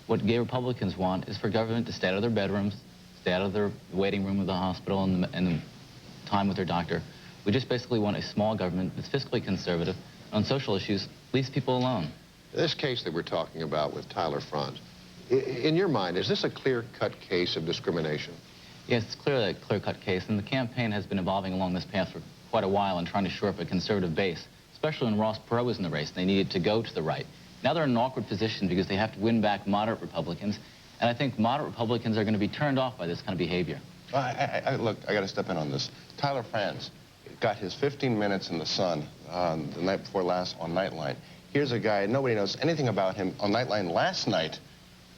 What gay Republicans want is for government to stay out of their bedrooms, stay out of their waiting room of the hospital and time with their doctor. We just basically want a small government that's fiscally conservative. On social issues, leaves people alone. This case that we're talking about with Tyler Franz, in your mind, is this a clear-cut case of discrimination? Yes, it's clearly a clear-cut case, and the campaign has been evolving along this path for quite a while and trying to shore up a conservative base, especially when Ross Perot was in the race. They needed to go to the right. Now they're in an awkward position because they have to win back moderate Republicans, and I think moderate Republicans are going to be turned off by this kind of behavior. Look, I got to step in on this. Tyler Franz got his 15 minutes in the sun the night before last on Nightline. Here's a guy, nobody knows anything about him. On Nightline last night,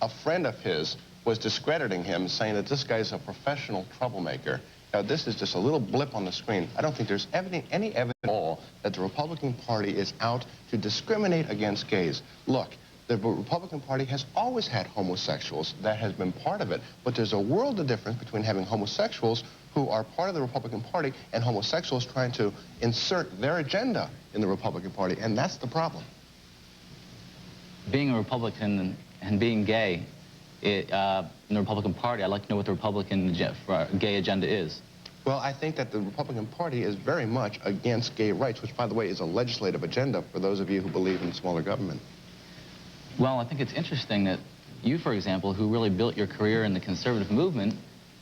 a friend of his was discrediting him, saying that this guy's a professional troublemaker. Now, this is just a little blip on the screen. I don't think there's any evidence at all that the Republican Party is out to discriminate against gays. Look, the Republican Party has always had homosexuals. That has been part of it. But there's a world of difference between having homosexuals who are part of the Republican Party and homosexuals trying to insert their agenda in the Republican Party, and that's the problem. Being a Republican and being gay in the Republican Party, I'd like to know what the Republican gay agenda is. Well, I think that the Republican Party is very much against gay rights, which, by the way, is a legislative agenda for those of you who believe in smaller government. Well, I think it's interesting that you, for example, who really built your career in the conservative movement,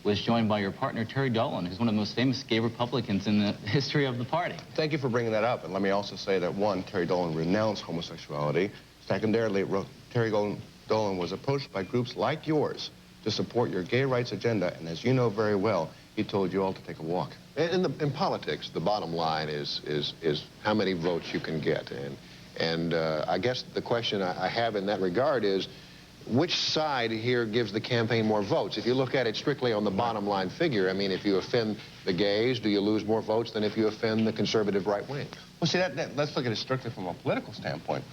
was joined by your partner, Terry Dolan, who's one of the most famous gay Republicans in the history of the party. Thank you for bringing that up. And let me also say that, one, Terry Dolan renounced homosexuality. Secondarily, Terry Dolan was approached by groups like yours to support your gay rights agenda, and as you know very well, he told you all to take a walk. In politics, the bottom line is how many votes you can get. And I guess the question I have in that regard is, which side here gives the campaign more votes? If you look at it strictly on the bottom line figure, I mean, if you offend the gays, do you lose more votes than if you offend the conservative right wing? Well, see, let's look at it strictly from a political standpoint.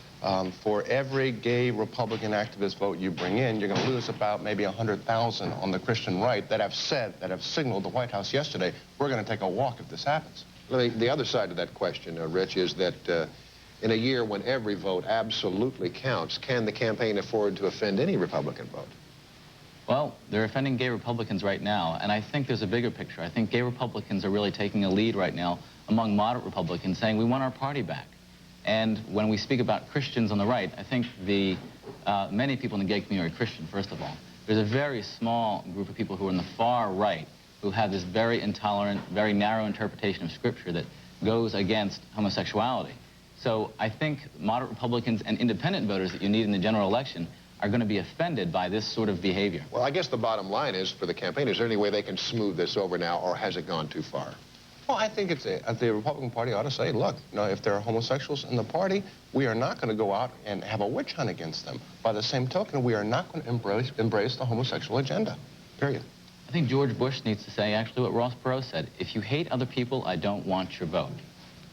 For every gay Republican activist vote you bring in, you're going to lose about maybe 100,000 on the Christian right that have signaled the White House yesterday, we're going to take a walk if this happens. The other side of that question, Rich, is that in a year when every vote absolutely counts, can the campaign afford to offend any Republican vote? Well, they're offending gay Republicans right now, and I think there's a bigger picture. I think gay Republicans are really taking a lead right now among moderate Republicans, saying we want our party back. And when we speak about Christians on the right, I think the many people in the gay community are Christian, first of all. There's a very small group of people who are in the far right who have this very intolerant, very narrow interpretation of Scripture that goes against homosexuality. So I think moderate Republicans and independent voters that you need in the general election are going to be offended by this sort of behavior. Well, I guess the bottom line is, for the campaign, is there any way they can smooth this over now, or has it gone too far? Well, I think the Republican Party ought to say, look, you know, if there are homosexuals in the party, we are not going to go out and have a witch hunt against them. By the same token, we are not going to embrace the homosexual agenda, period. I think George Bush needs to say actually what Ross Perot said. If you hate other people, I don't want your vote.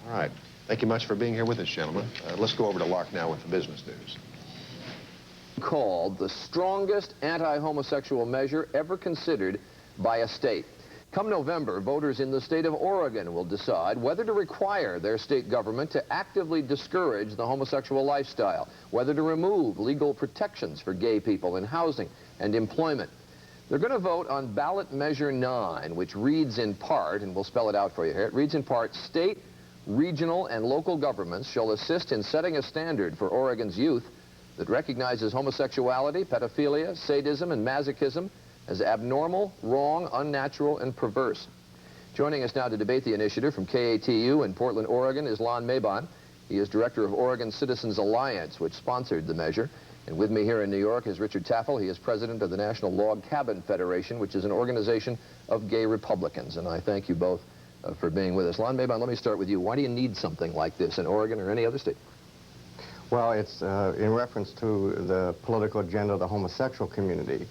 All right. Thank you much for being here with us, gentlemen. Let's go over to Lark now with the business news. Called the strongest anti-homosexual measure ever considered by a state. Come November, voters in the state of Oregon will decide whether to require their state government to actively discourage the homosexual lifestyle, whether to remove legal protections for gay people in housing and employment. They're going to vote on ballot measure 9, which reads in part, and we'll spell it out for you here, it reads in part, state, regional, and local governments shall assist in setting a standard for Oregon's youth that recognizes homosexuality, pedophilia, sadism, and masochism as abnormal, wrong, unnatural, and perverse. Joining us now to debate the initiative from KATU in Portland, Oregon is Lon Mabon. He is director of Oregon Citizens Alliance, which sponsored the measure. And with me here in New York is Richard Tafel. He is president of the National Log Cabin Federation, which is an organization of gay Republicans. And I thank you both for being with us. Lon Mabon, let me start with you. Why do you need something like this in Oregon or any other state? Well, it's in reference to the political agenda of the homosexual community.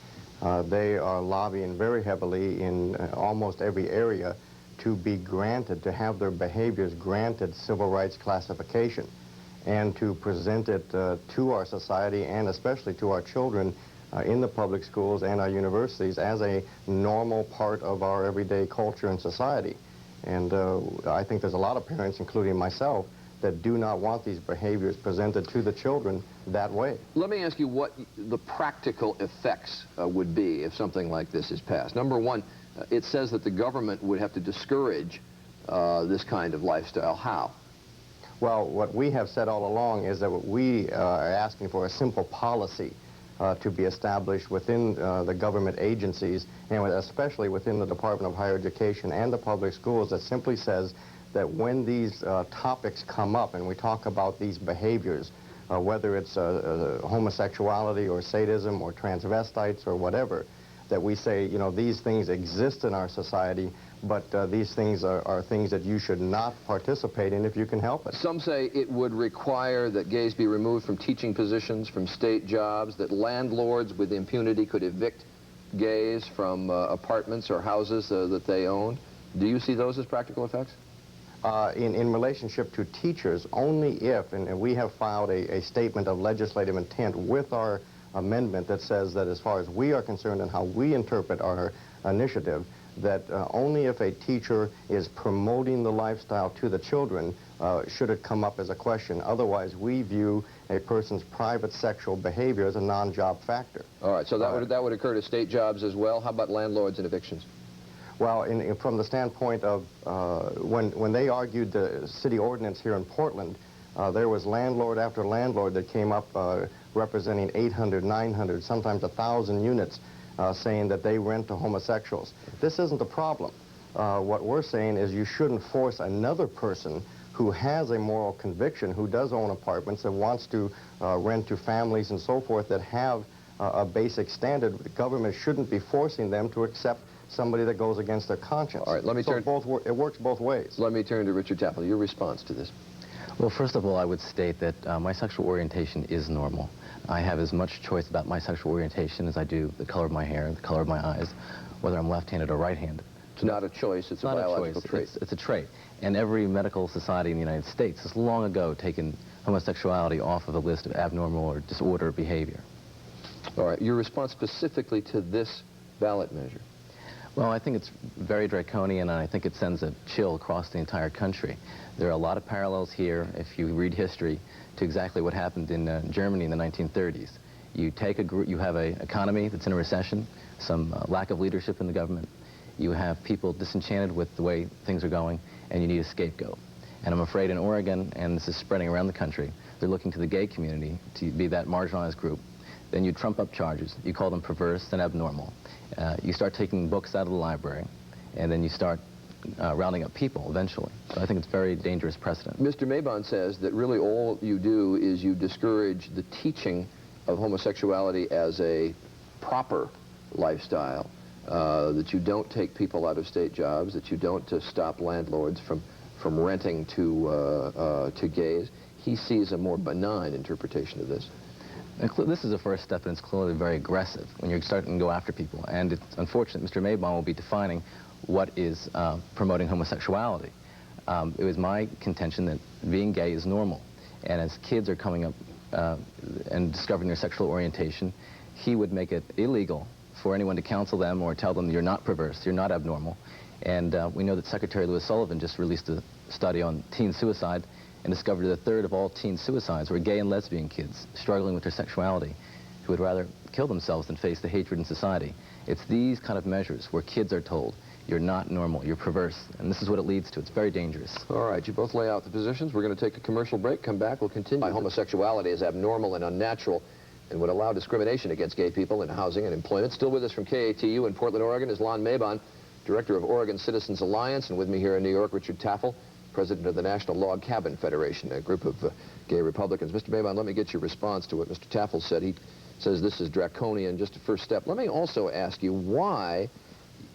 They are lobbying very heavily in almost every area to be granted, to have their behaviors granted civil rights classification, and to present it to our society and especially to our children in the public schools and our universities as a normal part of our everyday culture and society. And I think there's a lot of parents, including myself, that do not want these behaviors presented to the children that way. Let me ask you what the practical effects would be if something like this is passed. Number one, it says that the government would have to discourage this kind of lifestyle. How? Well, what we have said all along is that we are asking for a simple policy to be established within the government agencies, and especially within the Department of Higher Education and the public schools, that simply says that when these topics come up and we talk about these behaviors, whether it's homosexuality or sadism or transvestites or whatever, that we say, you know, these things exist in our society, but these things are things that you should not participate in if you can help it. Some say it would require that gays be removed from teaching positions, from state jobs, that landlords with impunity could evict gays from apartments or houses that they own. Do you see those as practical effects? In relationship to teachers, only if, and we have filed a statement of legislative intent with our amendment that says that as far as we are concerned and how we interpret our initiative, that only if a teacher is promoting the lifestyle to the children should it come up as a question. Otherwise, we view a person's private sexual behavior as a non-job factor. All right, so that would occur to state jobs as well. How about landlords and evictions? Well, from the standpoint of when they argued the city ordinance here in Portland, there was landlord after landlord that came up representing 800, 900, sometimes 1,000 units saying that they rent to homosexuals. This isn't the problem. What we're saying is you shouldn't force another person who has a moral conviction, who does own apartments, that wants to rent to families and so forth that have a basic standard. The government shouldn't be forcing them to accept somebody that goes against their conscience. All right, let me turn. It works both ways. Let me turn to Richard Tafel. Your response to this? Well, first of all, I would state that my sexual orientation is normal. I have as much choice about my sexual orientation as I do the color of my hair, the color of my eyes, whether I'm left-handed or right-handed. It's not a choice, it's a biological trait. It's a trait. And every medical society in the United States has long ago taken homosexuality off of the list of abnormal or disorder behavior. All right, your response specifically to this ballot measure? Well, I think it's very draconian, and I think it sends a chill across the entire country. There are a lot of parallels here, if you read history, to exactly what happened in Germany in the 1930s. You take a group, you have an economy that's in a recession, some lack of leadership in the government. You have people disenchanted with the way things are going, and you need a scapegoat. And I'm afraid in Oregon, and this is spreading around the country, they're looking to the gay community to be that marginalized group then you trump up charges. You call them perverse and abnormal. You start taking books out of the library, and then you start rounding up people eventually. So I think it's a very dangerous precedent. Mr. Mabon says that really all you do is you discourage the teaching of homosexuality as a proper lifestyle, that you don't take people out of state jobs, that you don't stop landlords from renting to gays. He sees a more benign interpretation of this. This is a first step, and it's clearly very aggressive when you're starting to go after people. And it's unfortunate Mr. Mabon will be defining what is promoting homosexuality. It was my contention that being gay is normal. And as kids are coming up and discovering their sexual orientation, he would make it illegal for anyone to counsel them or tell them you're not perverse, you're not abnormal. And we know that Secretary Louis Sullivan just released a study on teen suicide and discovered that a third of all teen suicides were gay and lesbian kids struggling with their sexuality who would rather kill themselves than face the hatred in society. It's these kind of measures where kids are told, you're not normal, you're perverse, and this is what it leads to. It's very dangerous. All right, you both lay out the positions. We're going to take a commercial break, come back, we'll continue. Homosexuality is abnormal and unnatural and would allow discrimination against gay people in housing and employment. Still with us from KATU in Portland, Oregon is Lon Mabon, Director of Oregon Citizens Alliance, and with me here in New York, Richard Tafel, President of the National Log Cabin Federation, a group of gay Republicans. Mr. Mabon, let me get your response to what Mr. Tafel said. He says this is draconian, just a first step. Let me also ask you why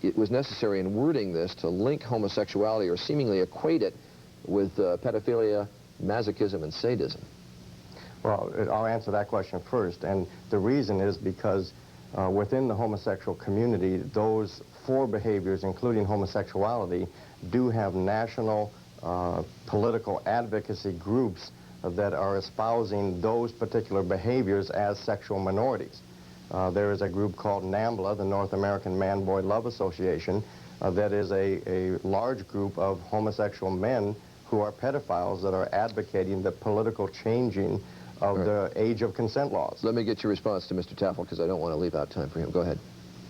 it was necessary in wording this to link homosexuality or seemingly equate it with pedophilia, masochism, and sadism. Well, I'll answer that question first, and the reason is because within the homosexual community, those four behaviors, including homosexuality, do have national political advocacy groups that are espousing those particular behaviors as sexual minorities. There is a group called NAMBLA, the North American Man-Boy Love Association, that is a large group of homosexual men who are pedophiles that are advocating the political changing of the age of consent laws. Let me get your response to Mr. Tafel, because I don't want to leave out time for him. Go ahead.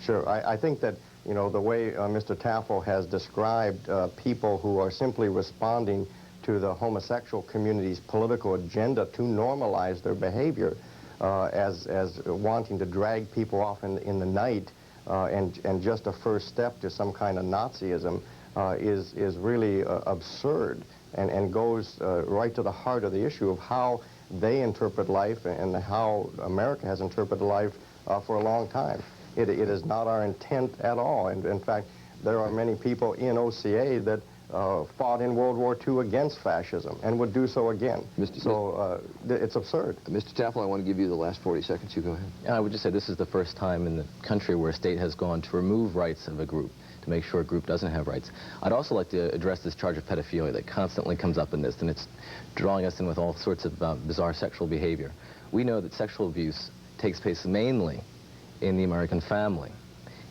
Sure. I think that, you know, the way Mr. Tafel has described people who are simply responding to the homosexual community's political agenda to normalize their behavior as wanting to drag people off in the night and just a first step to some kind of Nazism is really absurd and goes right to the heart of the issue of how they interpret life and how America has interpreted life for a long time. It is not our intent at all. And in fact, there are many people in OCA that fought in World War II against fascism and would do so again. It's absurd. Mr. Tafel, I want to give you the last 40 seconds. You go ahead. I would just say this is the first time in the country where a state has gone to remove rights of a group, to make sure a group doesn't have rights. I'd also like to address this charge of pedophilia that constantly comes up in this, and it's drawing us in with all sorts of bizarre sexual behavior. We know that sexual abuse takes place mainly in the American family.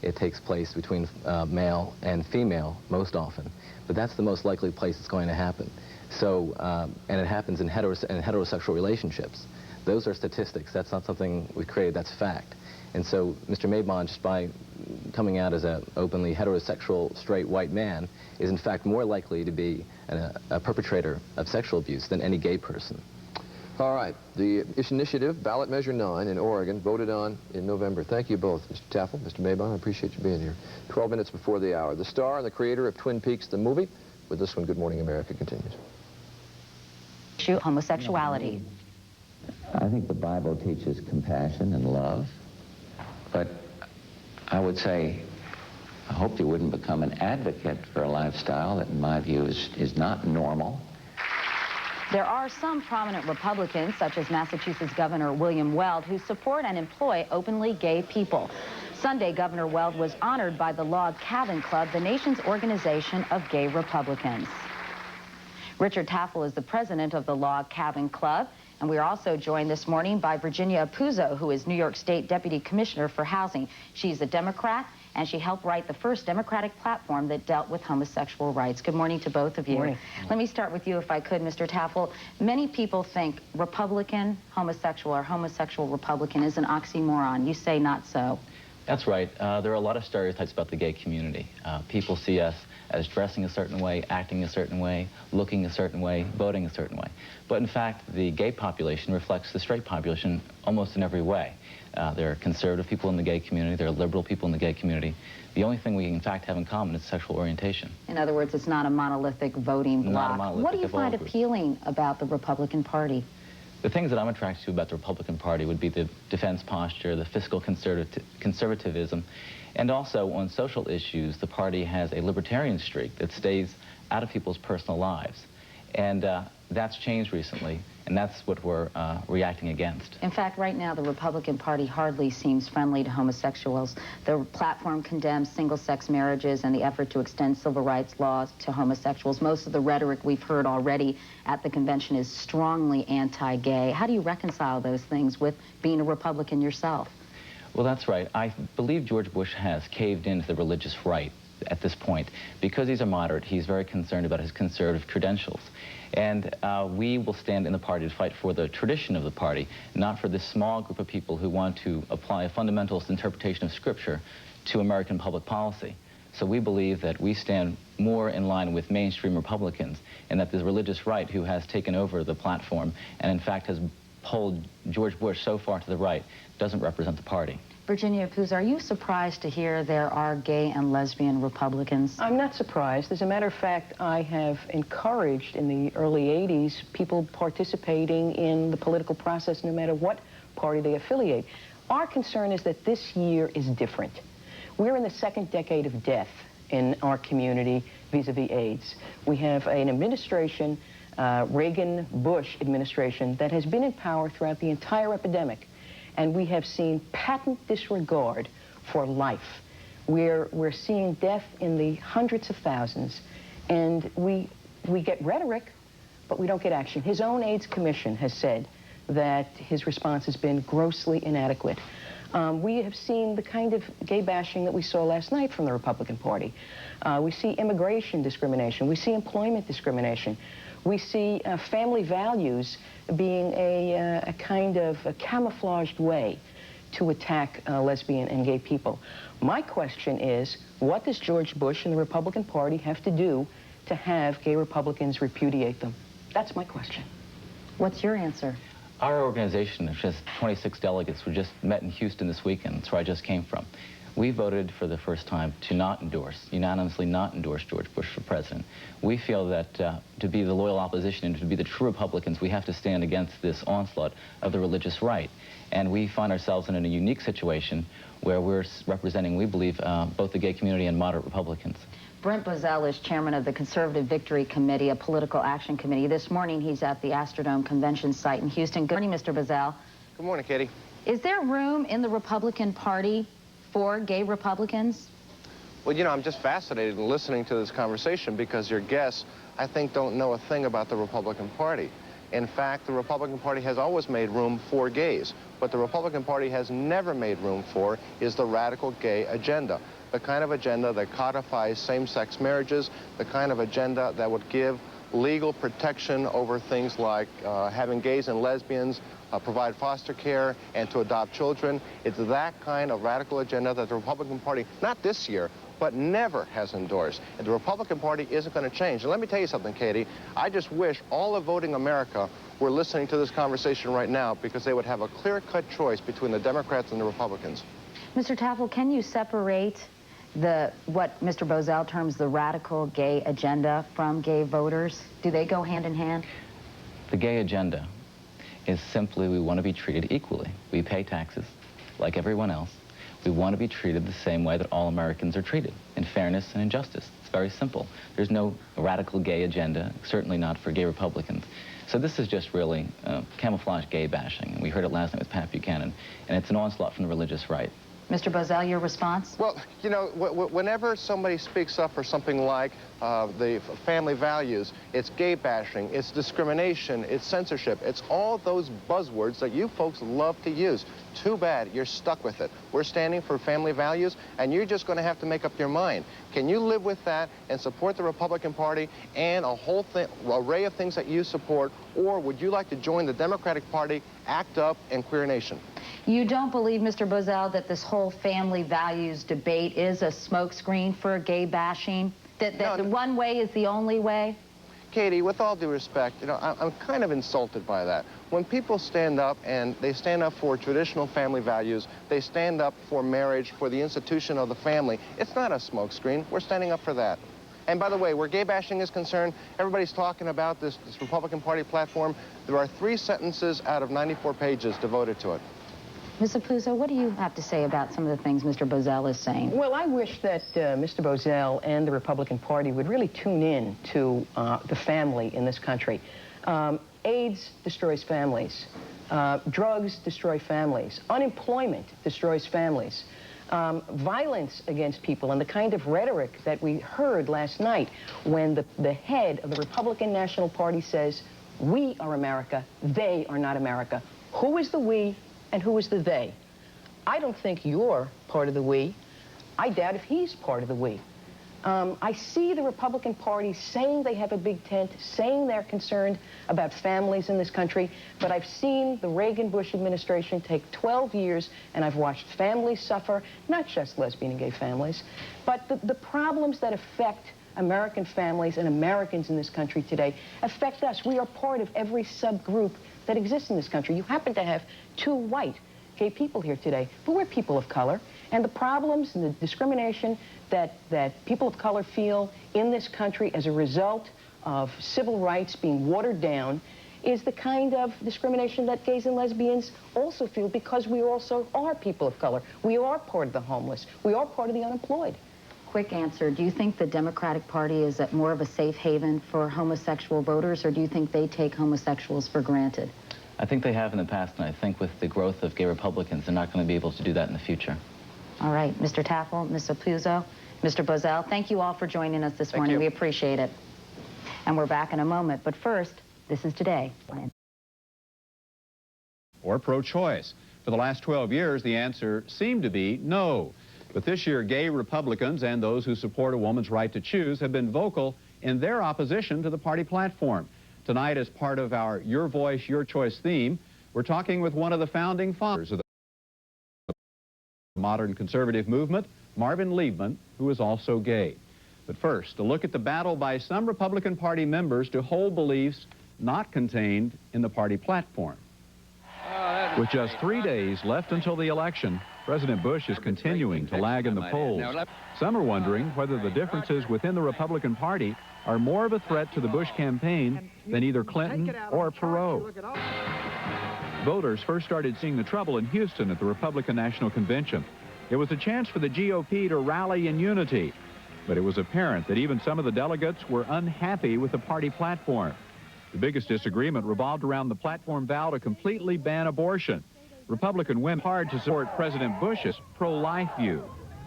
It takes place between male and female most often, but that's the most likely place it's going to happen. So, and it happens in heterosexual relationships. Those are statistics. That's not something we created, that's fact. And so Mr. Mabon, just by coming out as an openly heterosexual, straight, white man, is in fact more likely to be a perpetrator of sexual abuse than any gay person. All right. The initiative, ballot measure 9 in Oregon, voted on in November. Thank you both, Mr. Tafel, Mr. Mabon. I appreciate you being here. 12 minutes before the hour. The star and the creator of Twin Peaks, the movie, with this one, Good Morning America, continues. Homosexuality. I think the Bible teaches compassion and love, but I would say, I hope you wouldn't become an advocate for a lifestyle that, in my view, is not normal. There are some prominent Republicans, such as Massachusetts Governor William Weld, who support and employ openly gay people. Sunday, Governor Weld was honored by the Log Cabin Club, the nation's organization of gay Republicans. Richard Tafel is the president of the Log Cabin Club, and we are also joined this morning by Virginia Apuzzo, who is New York State Deputy Commissioner for Housing. She's a Democrat, and she helped write the first Democratic platform that dealt with homosexual rights. Good morning to both of you. Morning. Let me start with you, if I could, Mr. Tafel. Many people think Republican homosexual or homosexual Republican is an oxymoron. You say not so. That's right. There are a lot of stereotypes about the gay community. People see us as dressing a certain way, acting a certain way, looking a certain way, voting a certain way. But in fact, the gay population reflects the straight population almost in every way. There are conservative people in the gay community, there are liberal people in the gay community. The only thing we in fact have in common is sexual orientation. In other words, it's not a monolithic voting bloc. Not a monolithic. What do you find appealing about the Republican Party? The things that I'm attracted to about the Republican Party would be the defense posture, the fiscal conservatism, and also on social issues, the party has a libertarian streak that stays out of people's personal lives. And that's changed recently, and that's what we're reacting against. In fact, right now, the Republican Party hardly seems friendly to homosexuals. The platform condemns single-sex marriages and the effort to extend civil rights laws to homosexuals. Most of the rhetoric we've heard already at the convention is strongly anti-gay. How do you reconcile those things with being a Republican yourself? Well, that's right. I believe George Bush has caved into the religious right at this point. Because he's a moderate, he's very concerned about his conservative credentials. And we will stand in the party to fight for the tradition of the party, not for this small group of people who want to apply a fundamentalist interpretation of Scripture to American public policy. So we believe that we stand more in line with mainstream Republicans, and that the religious right who has taken over the platform and in fact has pulled George Bush so far to the right doesn't represent the party. Virginia Puz, are you surprised to hear there are gay and lesbian Republicans? I'm not surprised. As a matter of fact, I have encouraged in the early 80s people participating in the political process no matter what party they affiliate. Our concern is that this year is different. We're in the second decade of death in our community vis-a-vis AIDS. We have an administration, Reagan-Bush administration, that has been in power throughout the entire epidemic. And we have seen patent disregard for life. We're seeing death in the hundreds of thousands. And we get rhetoric, but we don't get action. His own AIDS commission has said that his response has been grossly inadequate. We have seen the kind of gay bashing that we saw last night from the Republican Party. We see immigration discrimination. We see employment discrimination. We see family values being a kind of a camouflaged way to attack lesbian and gay people. My question is, what does George Bush and the Republican Party have to do to have gay Republicans repudiate them? That's my question. What's your answer? Our organization, which has 26 delegates, we just met in Houston this weekend. That's where I just came from. We voted for the first time to not endorse, unanimously not endorse George Bush for president. We feel that to be the loyal opposition and to be the true Republicans, we have to stand against this onslaught of the religious right. And we find ourselves in a unique situation where we're representing, we believe, both the gay community and moderate Republicans. Brent Bozell is chairman of the Conservative Victory Committee, a political action committee. This morning, he's at the Astrodome Convention site in Houston. Good morning, Mr. Bozell. Good morning, Katie. Is there room in the Republican Party for gay Republicans? Well, you know, I'm just fascinated in listening to this conversation because your guests, I think, don't know a thing about the Republican Party. In fact, the Republican Party has always made room for gays. What the Republican Party has never made room for is the radical gay agenda. The kind of agenda that codifies same-sex marriages, the kind of agenda that would give legal protection over things like having gays and lesbians provide foster care and to adopt children. It's that kind of radical agenda that the Republican Party, not this year, but never has endorsed. And the Republican Party isn't going to change. And let me tell you something, Katie. I just wish all of voting America were listening to this conversation right now because they would have a clear-cut choice between the Democrats and the Republicans. Mr. Tafel, can you separate what Mr. Bozell terms the radical gay agenda from gay voters? Do they go hand in hand? The gay agenda is simply we want to be treated equally. We pay taxes like everyone else. We want to be treated the same way that all Americans are treated, in fairness and in justice. It's very simple. There's no radical gay agenda, certainly not for gay Republicans. So this is just really camouflage gay bashing. And we heard it last night with Pat Buchanan, and it's an onslaught from the religious right. Mr. Bozell, your response? Well, you know, whenever somebody speaks up for something like the family values, it's gay bashing, it's discrimination, it's censorship, it's all those buzzwords that you folks love to use. Too bad you're stuck with it. We're standing for family values, and you're just going to have to make up your mind. Can you live with that and support the Republican Party and a whole array of things that you support, or would you like to join the Democratic Party, ACT UP, and Queer Nation? You don't believe, Mr. Bozell, that this whole family values debate is a smokescreen for gay bashing? That the one way is the only way? Katie, with all due respect, I'm kind of insulted by that. When people stand up and they stand up for traditional family values, they stand up for marriage, for the institution of the family, it's not a smokescreen. We're standing up for that. And by the way, where gay bashing is concerned, everybody's talking about this Republican Party platform. There are 3 sentences out of 94 pages devoted to it. Ms. Apuzzo, what do you have to say about some of the things Mr. Bozell is saying? Well, I wish that Mr. Bozell and the Republican Party would really tune in to the family in this country. AIDS destroys families. Drugs destroy families. Unemployment destroys families. Violence against people and the kind of rhetoric that we heard last night when the head of the Republican National Party says, we are America, they are not America. Who is the we and who is the they? I don't think you're part of the we. I doubt if he's part of the we. I see the Republican Party saying they have a big tent, saying they're concerned about families in this country, but I've seen the Reagan-Bush administration take 12 years, and I've watched families suffer, not just lesbian and gay families, but the problems that affect American families and Americans in this country today affect us. We are part of every subgroup that exists in this country. You happen to have 2 white gay people here today, but we're people of color, and the problems and the discrimination that people of color feel in this country as a result of civil rights being watered down is the kind of discrimination that gays and lesbians also feel, because we also are people of color. We are part of the homeless. We are part of the unemployed. Quick answer. Do you think the Democratic Party is more of a safe haven for homosexual voters, or do you think they take homosexuals for granted? I think they have in the past, and I think with the growth of gay Republicans, they're not going to be able to do that in the future. All right, Mr. Tafel, Ms. Apuzzo, Mr. Bozell, thank you all for joining us this morning. We appreciate it. And we're back in a moment, but first, this is Today. Or pro-choice. For the last 12 years, the answer seemed to be no. But this year, gay Republicans and those who support a woman's right to choose have been vocal in their opposition to the party platform. Tonight, as part of our Your Voice, Your Choice theme, we're talking with one of the founding fathers of the modern conservative movement, Marvin Liebman, who is also gay. But first, a look at the battle by some Republican Party members to hold beliefs not contained in the party platform. With just 3 days left until the election, President Bush is continuing to lag in the polls. Some are wondering whether the differences within the Republican Party are more of a threat to the Bush campaign than either Clinton or Perot. Voters first started seeing the trouble in Houston at the Republican National Convention. It was a chance for the GOP to rally in unity, but it was apparent that even some of the delegates were unhappy with the party platform. The biggest disagreement revolved around the platform vow to completely ban abortion. Republican women hard to support President Bush's pro-life view.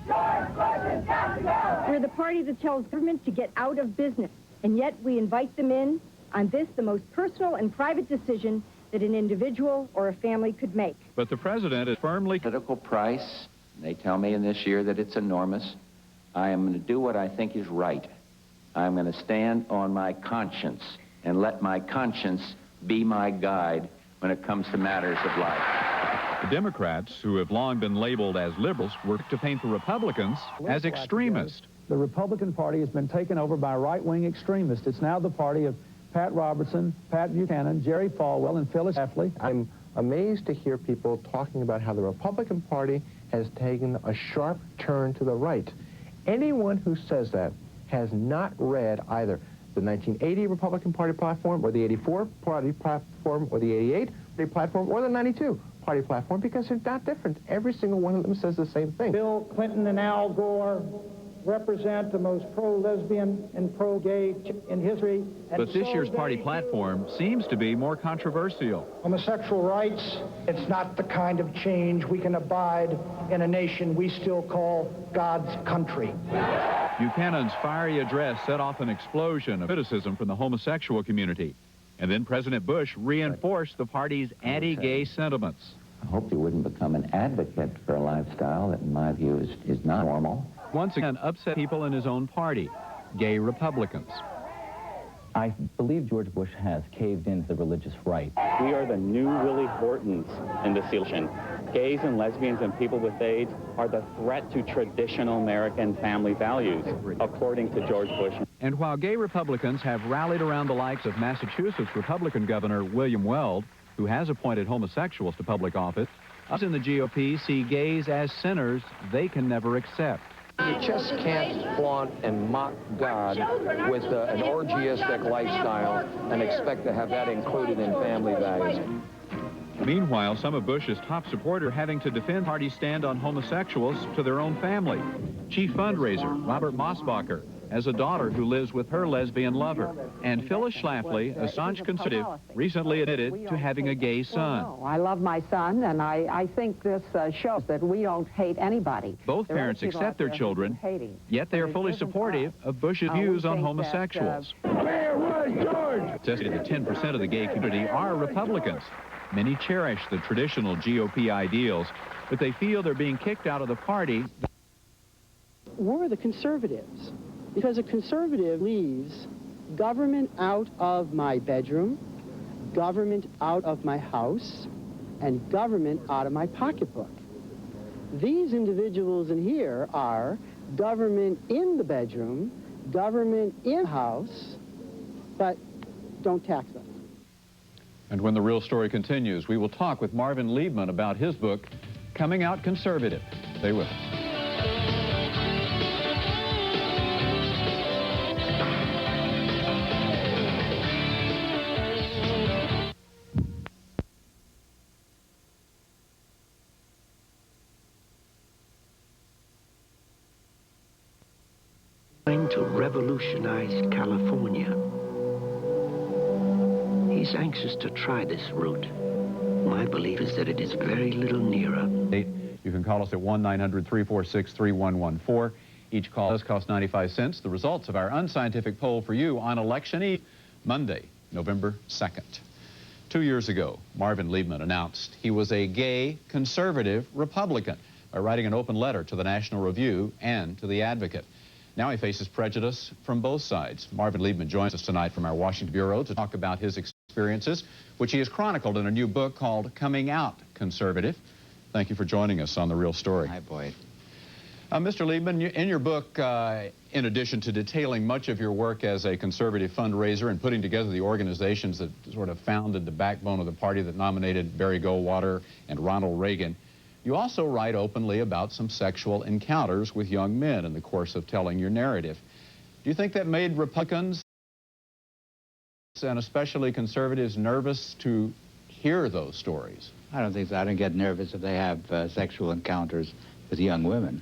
We're the party that tells government to get out of business, and yet we invite them in on this, the most personal and private decision that an individual or a family could make. But the president is firmly... Political price, they tell me in this year that it's enormous. I am going to do what I think is right. I'm going to stand on my conscience and let my conscience be my guide when it comes to matters of life. The Democrats, who have long been labeled as liberals, work to paint the Republicans as extremists. The Republican Party has been taken over by right-wing extremists. It's now the party of Pat Robertson, Pat Buchanan, Jerry Falwell, and Phyllis Schlafly. I'm amazed to hear people talking about how the Republican Party has taken a sharp turn to the right. Anyone who says that has not read either the 1980 Republican Party platform, or the 84 Party platform, or the 88 Party platform, or the 92 Party platform, because they're not different. Every single one of them says the same thing. Bill Clinton and Al Gore represent the most pro-lesbian and pro-gay in history. But this year's party platform seems to be more controversial. Homosexual rights, it's not the kind of change we can abide in a nation we still call God's country. Buchanan's fiery address set off an explosion of criticism from the homosexual community. And then President Bush reinforced the party's anti-gay sentiments. I hope he wouldn't become an advocate for a lifestyle that, in my view, is not normal. Once again, upset people in his own party, gay Republicans. I believe George Bush has caved into the religious right. We are the new Willie Hortons in this election. Gays and lesbians and people with AIDS are the threat to traditional American family values, according to George Bush. And while gay Republicans have rallied around the likes of Massachusetts Republican Governor William Weld, who has appointed homosexuals to public office, us in the GOP see gays as sinners they can never accept. You just can't flaunt and mock God with an orgiastic lifestyle and expect to have that included in family values. Meanwhile, some of Bush's top supporters are having to defend party's stand on homosexuals to their own family. Chief fundraiser Robert Mosbacher has a daughter who lives with her lesbian lover. And Phyllis Schlafly, a staunch conservative, recently admitted to having a gay son. I love my son, and I think this shows that we don't hate anybody. Both parents accept their children, yet they are fully supportive of Bush's views on homosexuals. Estimated that 10% of the gay community are Republicans. Many cherish the traditional GOP ideals, but they feel they're being kicked out of the party. We're the conservatives, because a conservative leaves government out of my bedroom, government out of my house, and government out of my pocketbook. These individuals in here are government in the bedroom, government in the house, but don't tax us. And when the real story continues, we will talk with Marvin Liebman about his book, Coming Out Conservative. Stay with us. Trying to revolutionize California. He's anxious to try this route. My belief is that it is very little nearer. You can call us at 1-900-346-3114. Each call does cost 95 cents. The results of our unscientific poll for you on Election Eve, Monday, November 2nd. 2 years ago, Marvin Liebman announced he was a gay conservative Republican by writing an open letter to the National Review and to the Advocate. Now he faces prejudice from both sides. Marvin Liebman joins us tonight from our Washington Bureau to talk about his experiences, which he has chronicled in a new book called Coming Out Conservative. Thank you for joining us on The Real Story. Hi, Boyd. Mr. Liebman, in your book, in addition to detailing much of your work as a conservative fundraiser and putting together the organizations that sort of founded the backbone of the party that nominated Barry Goldwater and Ronald Reagan, you also write openly about some sexual encounters with young men in the course of telling your narrative. Do you think that made Republicans and especially conservatives nervous to hear those stories? I don't think so. I don't get nervous if they have sexual encounters with young women.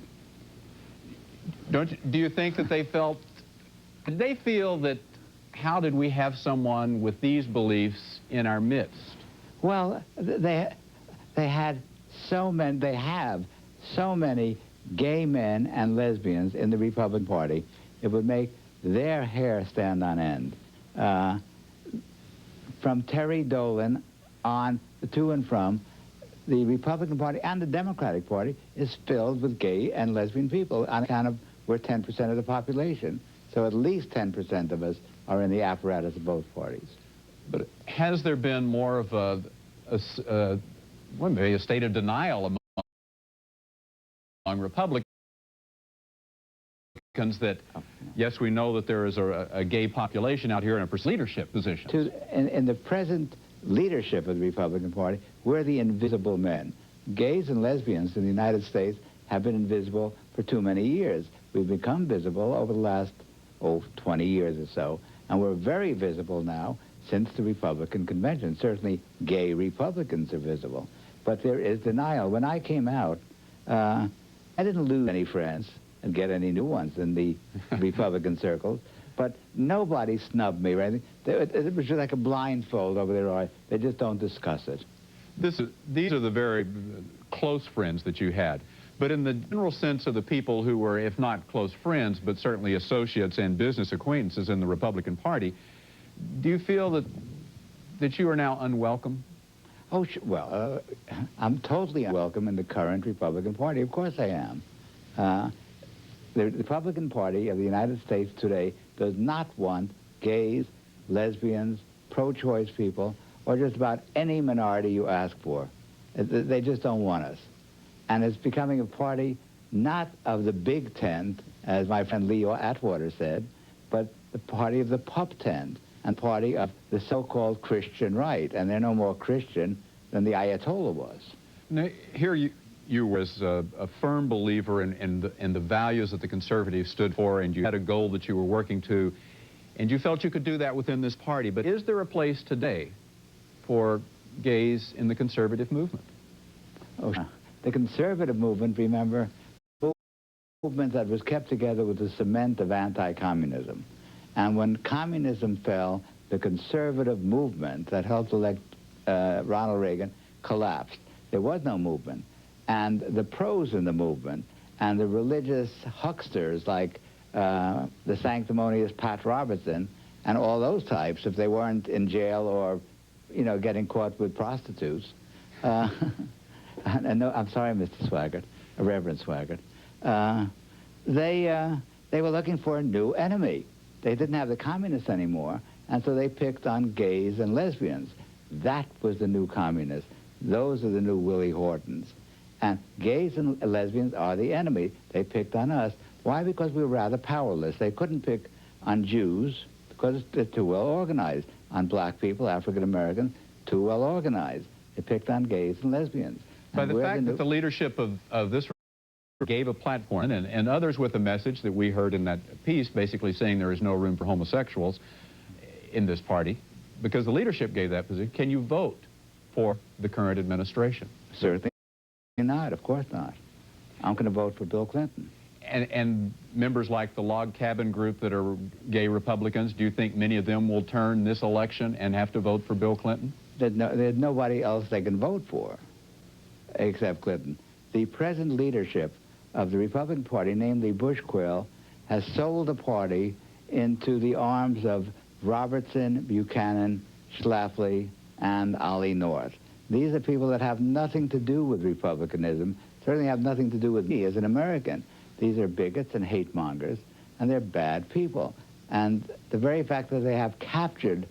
Do you think that they did they feel that, how did we have someone with these beliefs in our midst? Well, they have so many gay men and lesbians in the Republican Party, it would make their hair stand on end. From Terry Dolan on to and from, the Republican Party and the Democratic Party is filled with gay and lesbian people on account of we're 10% of the population. So at least 10% of us are in the apparatus of both parties. But has there been more of maybe a state of denial among Republicans that, yes, we know that there is a gay population out here in a leadership position? In the present leadership of the Republican Party, we're the invisible men. Gays and lesbians in the United States have been invisible for too many years. We've become visible over the last, 20 years or so, and we're very visible now since the Republican convention. Certainly gay Republicans are visible, but there is denial. When I came out, I didn't lose any friends and get any new ones in the Republican circles, but nobody snubbed me or anything. It was just like a blindfold over their eye. They just don't discuss it. These are the very close friends that you had. But in the general sense of the people who were, if not close friends, but certainly associates and business acquaintances in the Republican Party, do you feel that you are now unwelcome? Oh, well, I'm totally unwelcome in the current Republican Party. Of course I am. The Republican Party of the United States today does not want gays, lesbians, pro-choice people, or just about any minority you ask for. They just don't want us. And it's becoming a party not of the big tent, as my friend Leo Atwater said, but the party of the pup tent and party of the so-called Christian right. And they're no more Christian than the Ayatollah was. Now, here you was a firm believer in the values that the conservatives stood for, and you had a goal that you were working to, and you felt you could do that within this party. But is there a place today for gays in the conservative movement? Oh, the conservative movement, remember, movement that was kept together with the cement of anti-communism. And when communism fell, the conservative movement that helped elect Ronald Reagan collapsed. There was no movement. And the pros in the movement and the religious hucksters like the sanctimonious Pat Robertson and all those types, if they weren't in jail or, you know, getting caught with prostitutes. And no, I'm sorry, Mr. Swaggart, Reverend Swaggart. They were looking for a new enemy. They didn't have the communists anymore, and so they picked on gays and lesbians. That was the new communists. Those are the new Willie Hortons. And gays and lesbians are the enemy. They picked on us. Why? Because we were rather powerless. They couldn't pick on Jews because they're too well organized. On black people, African Americans, too well organized. They picked on gays and lesbians. By the fact that the leadership of this gave a platform, and others with a message that we heard in that piece, basically saying there is no room for homosexuals in this party, because the leadership gave that position, can you vote for the current administration? Certainly not, of course not. I'm going to vote for Bill Clinton. And members like the log cabin group that are gay Republicans, do you think many of them will turn this election and have to vote for Bill Clinton? There's nobody else they can vote for except Clinton. The present leadership of the Republican Party, namely Bush Quayle, has sold the party into the arms of Robertson, Buchanan, Schlafly, and Ollie North. These are people that have nothing to do with Republicanism, certainly have nothing to do with me as an American. These are bigots and hate mongers, and they're bad people. And the very fact that they have captured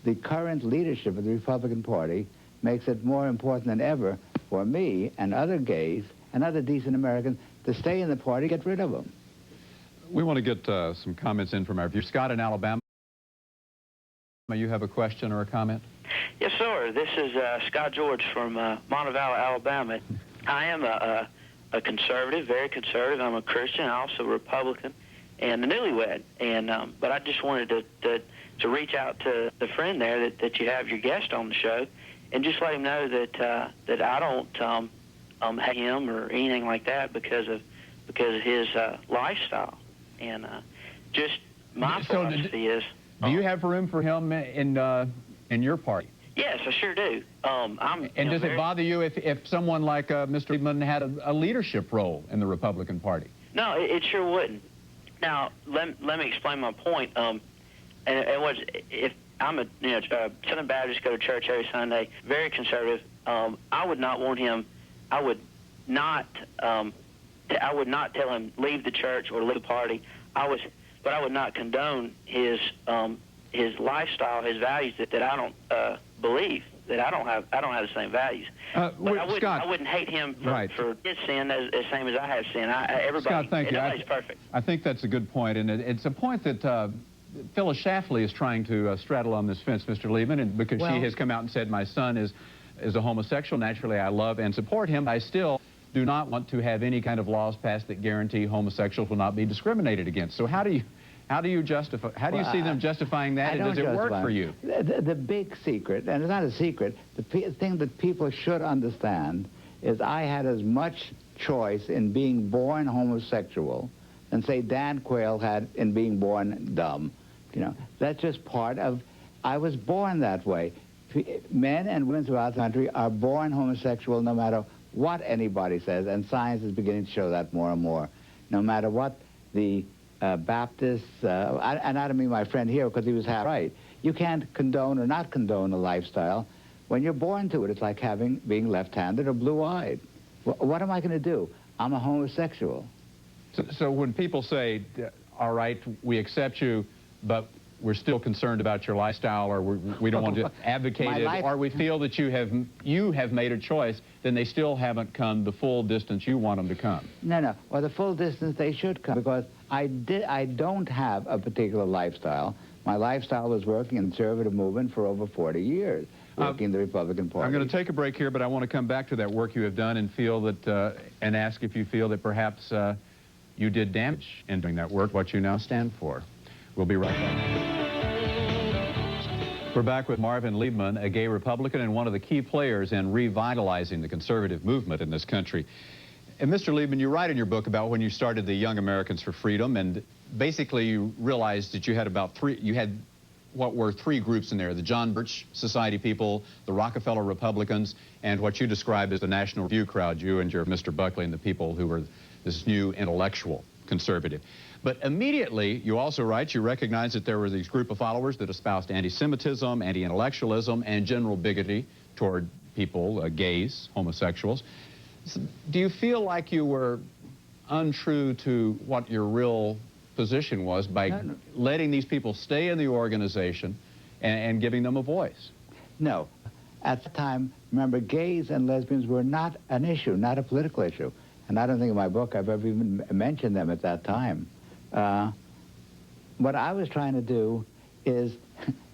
the current leadership of the Republican Party makes it more important than ever for me and other gays and other decent Americans to stay in the party, get rid of them. We want to get some comments in from our viewers. Scott in Alabama, you have a question or a comment? Yes, sir. This is Scott George from Montevallo, Alabama. I am a conservative, very conservative. I'm a Christian, also a Republican, and a newlywed. And but I just wanted to reach out to the friend there that you have your guest on the show, and just let him know that I don't hate him or anything like that because of his lifestyle. And just my philosophy is. Do you have room for him in your party? Yes, I sure do. And does it bother you if someone like Mr. Liebman had a leadership role in the Republican Party? No, it sure wouldn't. Now, let me explain my point. And it was, if I'm a Southern Baptist, go to church every Sunday, very conservative. I would not want him. I would not tell him leave the church or leave the party. But I would not condone his lifestyle, his values that I don't believe, that I don't have the same values. But I wouldn't hate him for his sin as same as I have sin. Scott, thank you. Nobody's perfect. I think that's a good point, and it's a point that Phyllis Schlafly is trying to straddle on this fence, Mr. Liebman, and because she has come out and said my son is a homosexual. Naturally, I love and support him. I still do not want to have any kind of laws passed that guarantee homosexuals will not be discriminated against. So how do you see them justifying that, and does it work for you? The big secret, and it's not a secret, the thing that people should understand is I had as much choice in being born homosexual than, say, Dan Quayle had in being born dumb. You know, that's just part of, I was born that way. Men and women throughout the country are born homosexual no matter what anybody says, and science is beginning to show that more and more. No matter what the Baptists, and I don't mean my friend here because he was half right. You can't condone or not condone a lifestyle. When you're born to it, it's like being left-handed or blue-eyed. What am I going to do? I'm a homosexual. So when people say, all right, we accept you, but we're still concerned about your lifestyle, or we don't want to advocate it, or we feel that you have made a choice, then they still haven't come the full distance you want them to come. No. Well, the full distance they should come, because I don't have a particular lifestyle. My lifestyle was working in the conservative movement for over 40 years, working in the Republican Party. I'm going to take a break here, but I want to come back to that work you have done and feel that, and ask if you feel that perhaps you did damage in doing that work, what you now stand for. We'll be right back. We're back with Marvin Liebman, a gay Republican and one of the key players in revitalizing the conservative movement in this country. And Mr. Liebman, you write in your book about when you started the Young Americans for Freedom, and basically you realized that you had what were three groups in there: the John Birch Society people, the Rockefeller Republicans, and what you described as the National Review crowd, you and your Mr. Buckley and the people who were this new intellectual conservative. But immediately, you also write, you recognize that there were these group of followers that espoused anti-Semitism, anti-intellectualism, and general bigotry toward people, gays, homosexuals. So, do you feel like you were untrue to what your real position was by letting these people stay in the organization and giving them a voice? No. At the time, remember, gays and lesbians were not an issue, not a political issue. And I don't think in my book I've ever even mentioned them at that time. What I was trying to do is,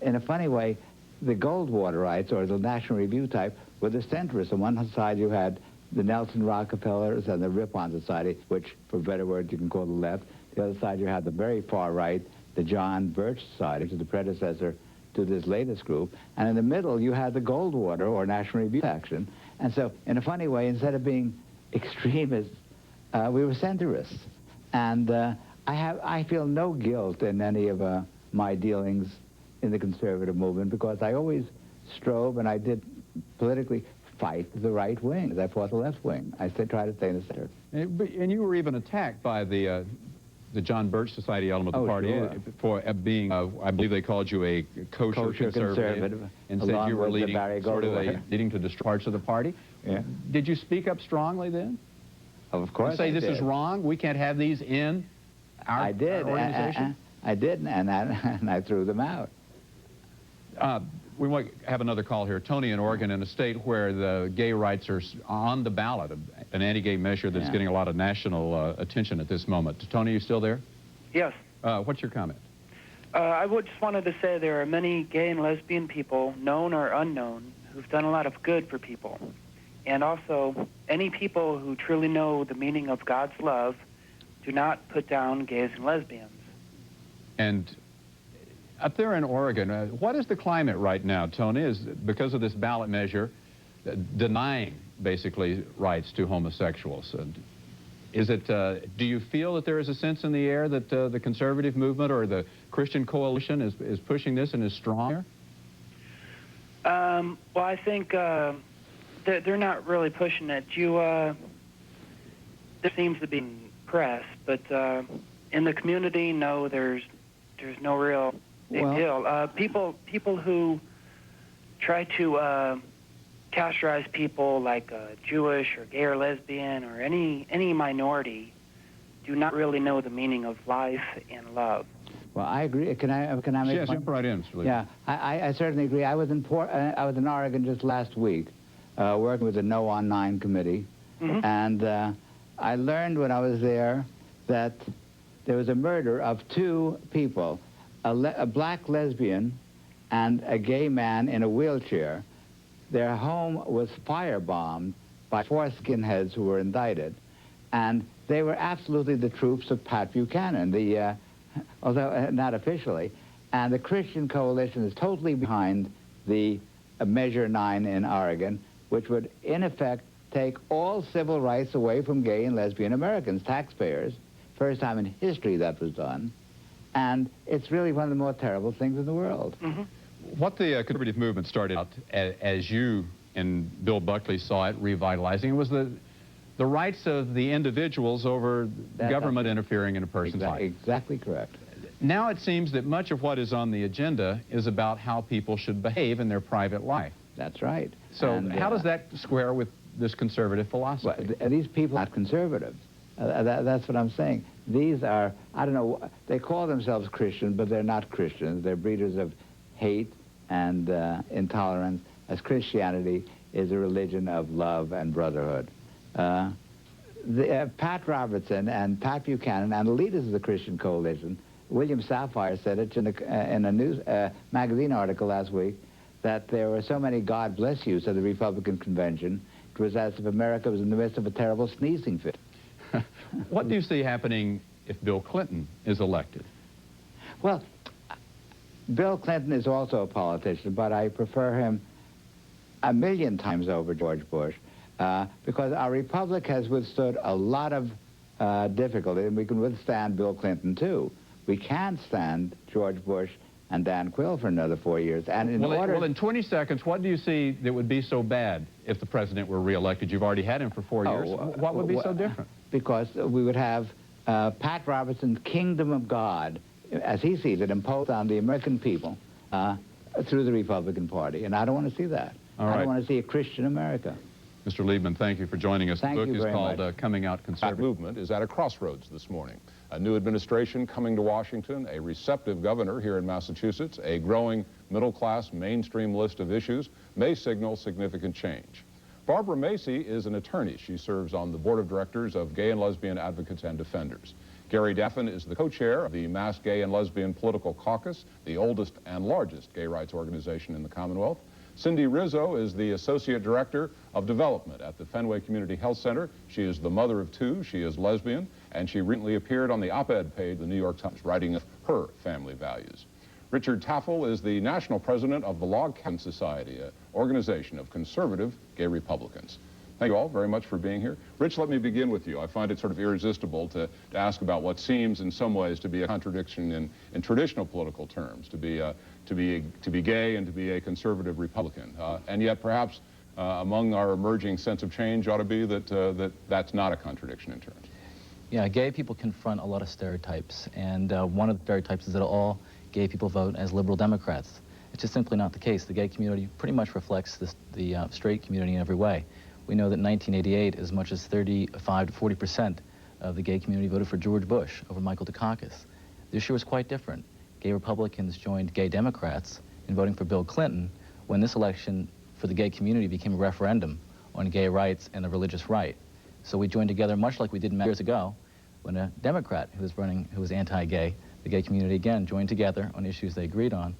in a funny way, the Goldwaterites, or the National Review type, were the centrists. On one side you had the Nelson Rockefellers and the Ripon Society, which, for better words, you can call the left. The other side you had the very far right, the John Birch Society, which is the predecessor to this latest group. And in the middle you had the Goldwater, or National Review faction. And so, in a funny way, instead of being extremists, we were centrists. And I feel no guilt in any of my dealings in the conservative movement, because I always strove, and I did politically fight the right wing. I fought the left wing. I tried to stay in the center. And you were even attacked by the John Birch Society element of the party, sure, for being, I believe they called you a kosher conservative, and said you were leading leading to destroy parts of the party. Yeah. Did you speak up strongly then? Of course, and say I this did. is wrong. We can't have these in our organization. I did, and I threw them out. We might have another call here. Tony in Oregon, in a state where the gay rights are on the ballot, an anti-gay measure that's getting a lot of national attention at this moment. Tony, you still there? Yes. What's your comment? I just wanted to say there are many gay and lesbian people, known or unknown, who've done a lot of good for people. And also, any people who truly know the meaning of God's love do not put down gays and lesbians. And up there in Oregon, what is the climate right now, Tony? Is because of this ballot measure denying, basically, rights to homosexuals? Is it, do you feel that there is a sense in the air that the conservative movement or the Christian coalition is pushing this and is strong here? Well, I think they're not really pushing it. There seems to be press, but in the community, no, there's no real big deal. People who try to categorize people like Jewish or gay or lesbian or any minority do not really know the meaning of life and love. Well, I agree. Can I make Yes, jump right in, please. Yeah, I certainly agree. I was in Oregon just last week, working with the No on 9 committee, and I learned when I was there that there was a murder of two people, a black lesbian and a gay man in a wheelchair. Their home was firebombed by 4 skinheads who were indicted, and they were absolutely the troops of Pat Buchanan, although not officially. And the Christian coalition is totally behind the Measure 9 in Oregon, which would, in effect, take all civil rights away from gay and lesbian Americans, taxpayers. First time in history that was done. And it's really one of the more terrible things in the world. What the conservative movement started out, as you and Bill Buckley saw it, revitalizing, was the rights of the individuals over government interfering in a person's life. Exactly correct. Now it seems that much of what is on the agenda is about how people should behave in their private life. That's right. So how does that square with this conservative philosophy? Well, these people are not conservative. That's what I'm saying. These are, I don't know, they call themselves Christian, but they're not Christians. They're breeders of hate and intolerance, as Christianity is a religion of love and brotherhood. Pat Robertson and Pat Buchanan and the leaders of the Christian Coalition, William Sapphire said it in a news magazine article last week, that there were so many God bless yous at the Republican convention, it was as if America was in the midst of a terrible sneezing fit. What do you see happening if Bill Clinton is elected? Well, Bill Clinton is also a politician, but I prefer him a million times over George Bush, because our republic has withstood a lot of difficulty, and we can withstand Bill Clinton too. We can't stand George Bush and Dan Quayle for another 4 years. And well, in 20 seconds, what do you see that would be so bad if the president were reelected? You've already had him for 4 years. What would be so different? Because we would have Pat Robertson's kingdom of God, as he sees it, imposed on the American people through the Republican Party. And I don't want to see that. I don't want to see a Christian America. Mr. Liebman, thank you for joining us. Thank the book you is very called much. Coming Out Conservative. That movement is at a crossroads this morning. A new administration coming to Washington, a receptive governor here in Massachusetts, a growing middle-class mainstream list of issues may signal significant change. Barbara Macy is an attorney. She serves on the board of directors of Gay and Lesbian Advocates and Defenders. Gary Daffin is the co-chair of the Mass Gay and Lesbian Political Caucus, the oldest and largest gay rights organization in the Commonwealth. Cindy Rizzo is the Associate Director of Development at the Fenway Community Health Center. She is the mother of two. She is lesbian, and she recently appeared on the op-ed page of the New York Times, writing of her family values. Richard Tafel is the National President of the Log Cabin Society, an organization of conservative gay Republicans. Thank you all very much for being here. Rich, let me begin with you. I find it sort of irresistible to ask about what seems in some ways to be a contradiction in traditional political terms, to be gay and to be a conservative Republican. And yet perhaps among our emerging sense of change ought to be that that's not a contradiction in terms. Yeah, gay people confront a lot of stereotypes, and one of the stereotypes is that all gay people vote as liberal Democrats. It's just simply not the case. The gay community pretty much reflects the straight community in every way. We know that in 1988, as much as 35 to 40% of the gay community voted for George Bush over Michael Dukakis. This year was quite different. Gay Republicans joined gay Democrats in voting for Bill Clinton when this election for the gay community became a referendum on gay rights and the religious right. So we joined together much like we did years ago when a Democrat who was anti-gay, the gay community again joined together on issues they agreed on,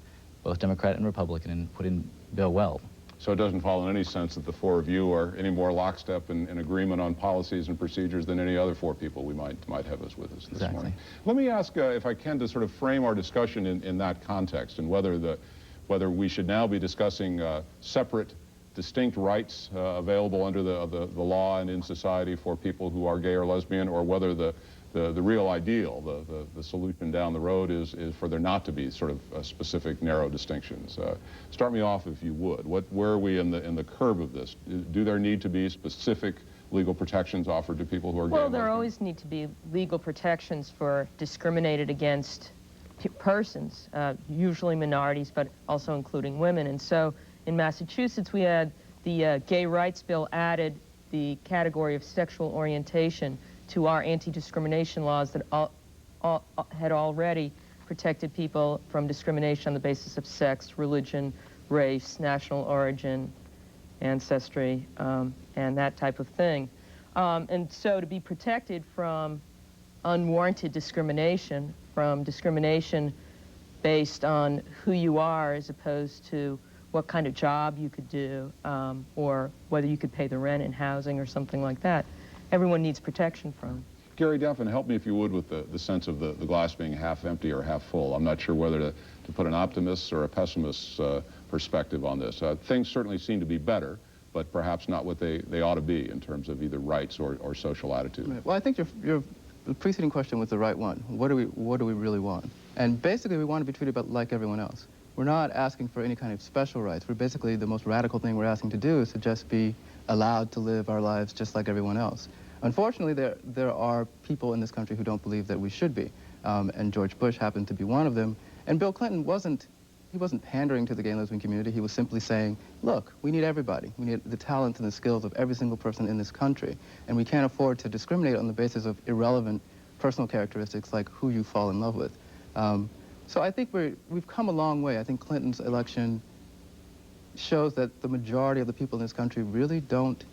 both Democrat and Republican, and put in Bill Weld. So it doesn't follow in any sense that the four of you are any more lockstep in agreement on policies and procedures than any other four people we might have us with us this morning. Let me ask, if I can, to sort of frame our discussion in that context, and whether we should now be discussing separate, distinct rights available under the law and in society for people who are gay or lesbian, or whether the real ideal, the solution down the road is for there not to be sort of specific narrow distinctions. Start me off if you would. Where are we in the curve of this? Do there need to be specific legal protections offered to people who are gay? Well, there always need to be legal protections for discriminated against persons, usually minorities, but also including women. And so in Massachusetts, we had the Gay Rights Bill added the category of sexual orientation to our anti-discrimination laws that had already protected people from discrimination on the basis of sex, religion, race, national origin, ancestry, and that type of thing. And so to be protected from unwarranted discrimination, from discrimination based on who you are as opposed to what kind of job you could do, or whether you could pay the rent and housing or something like that, everyone needs protection from. Gary Daffin, help me if you would with the sense of the glass being half empty or half full. I'm not sure whether to put an optimist or a pessimist perspective on this. Things certainly seem to be better, but perhaps not what they ought to be in terms of either rights or social attitude. Right. Well, I think the preceding question was the right one. What do we really want? And basically, we want to be treated like everyone else. We're not asking for any kind of special rights. We're basically, the most radical thing we're asking to do is to just be allowed to live our lives just like everyone else. Unfortunately, there are people in this country who don't believe that we should be, and George Bush happened to be one of them. And Bill Clinton wasn't He wasn't pandering to the gay and lesbian community. He was simply saying, look, we need everybody. We need the talents and the skills of every single person in this country. And we can't afford to discriminate on the basis of irrelevant personal characteristics like who you fall in love with. So I think we've come a long way. I think Clinton's election shows that the majority of the people in this country really don't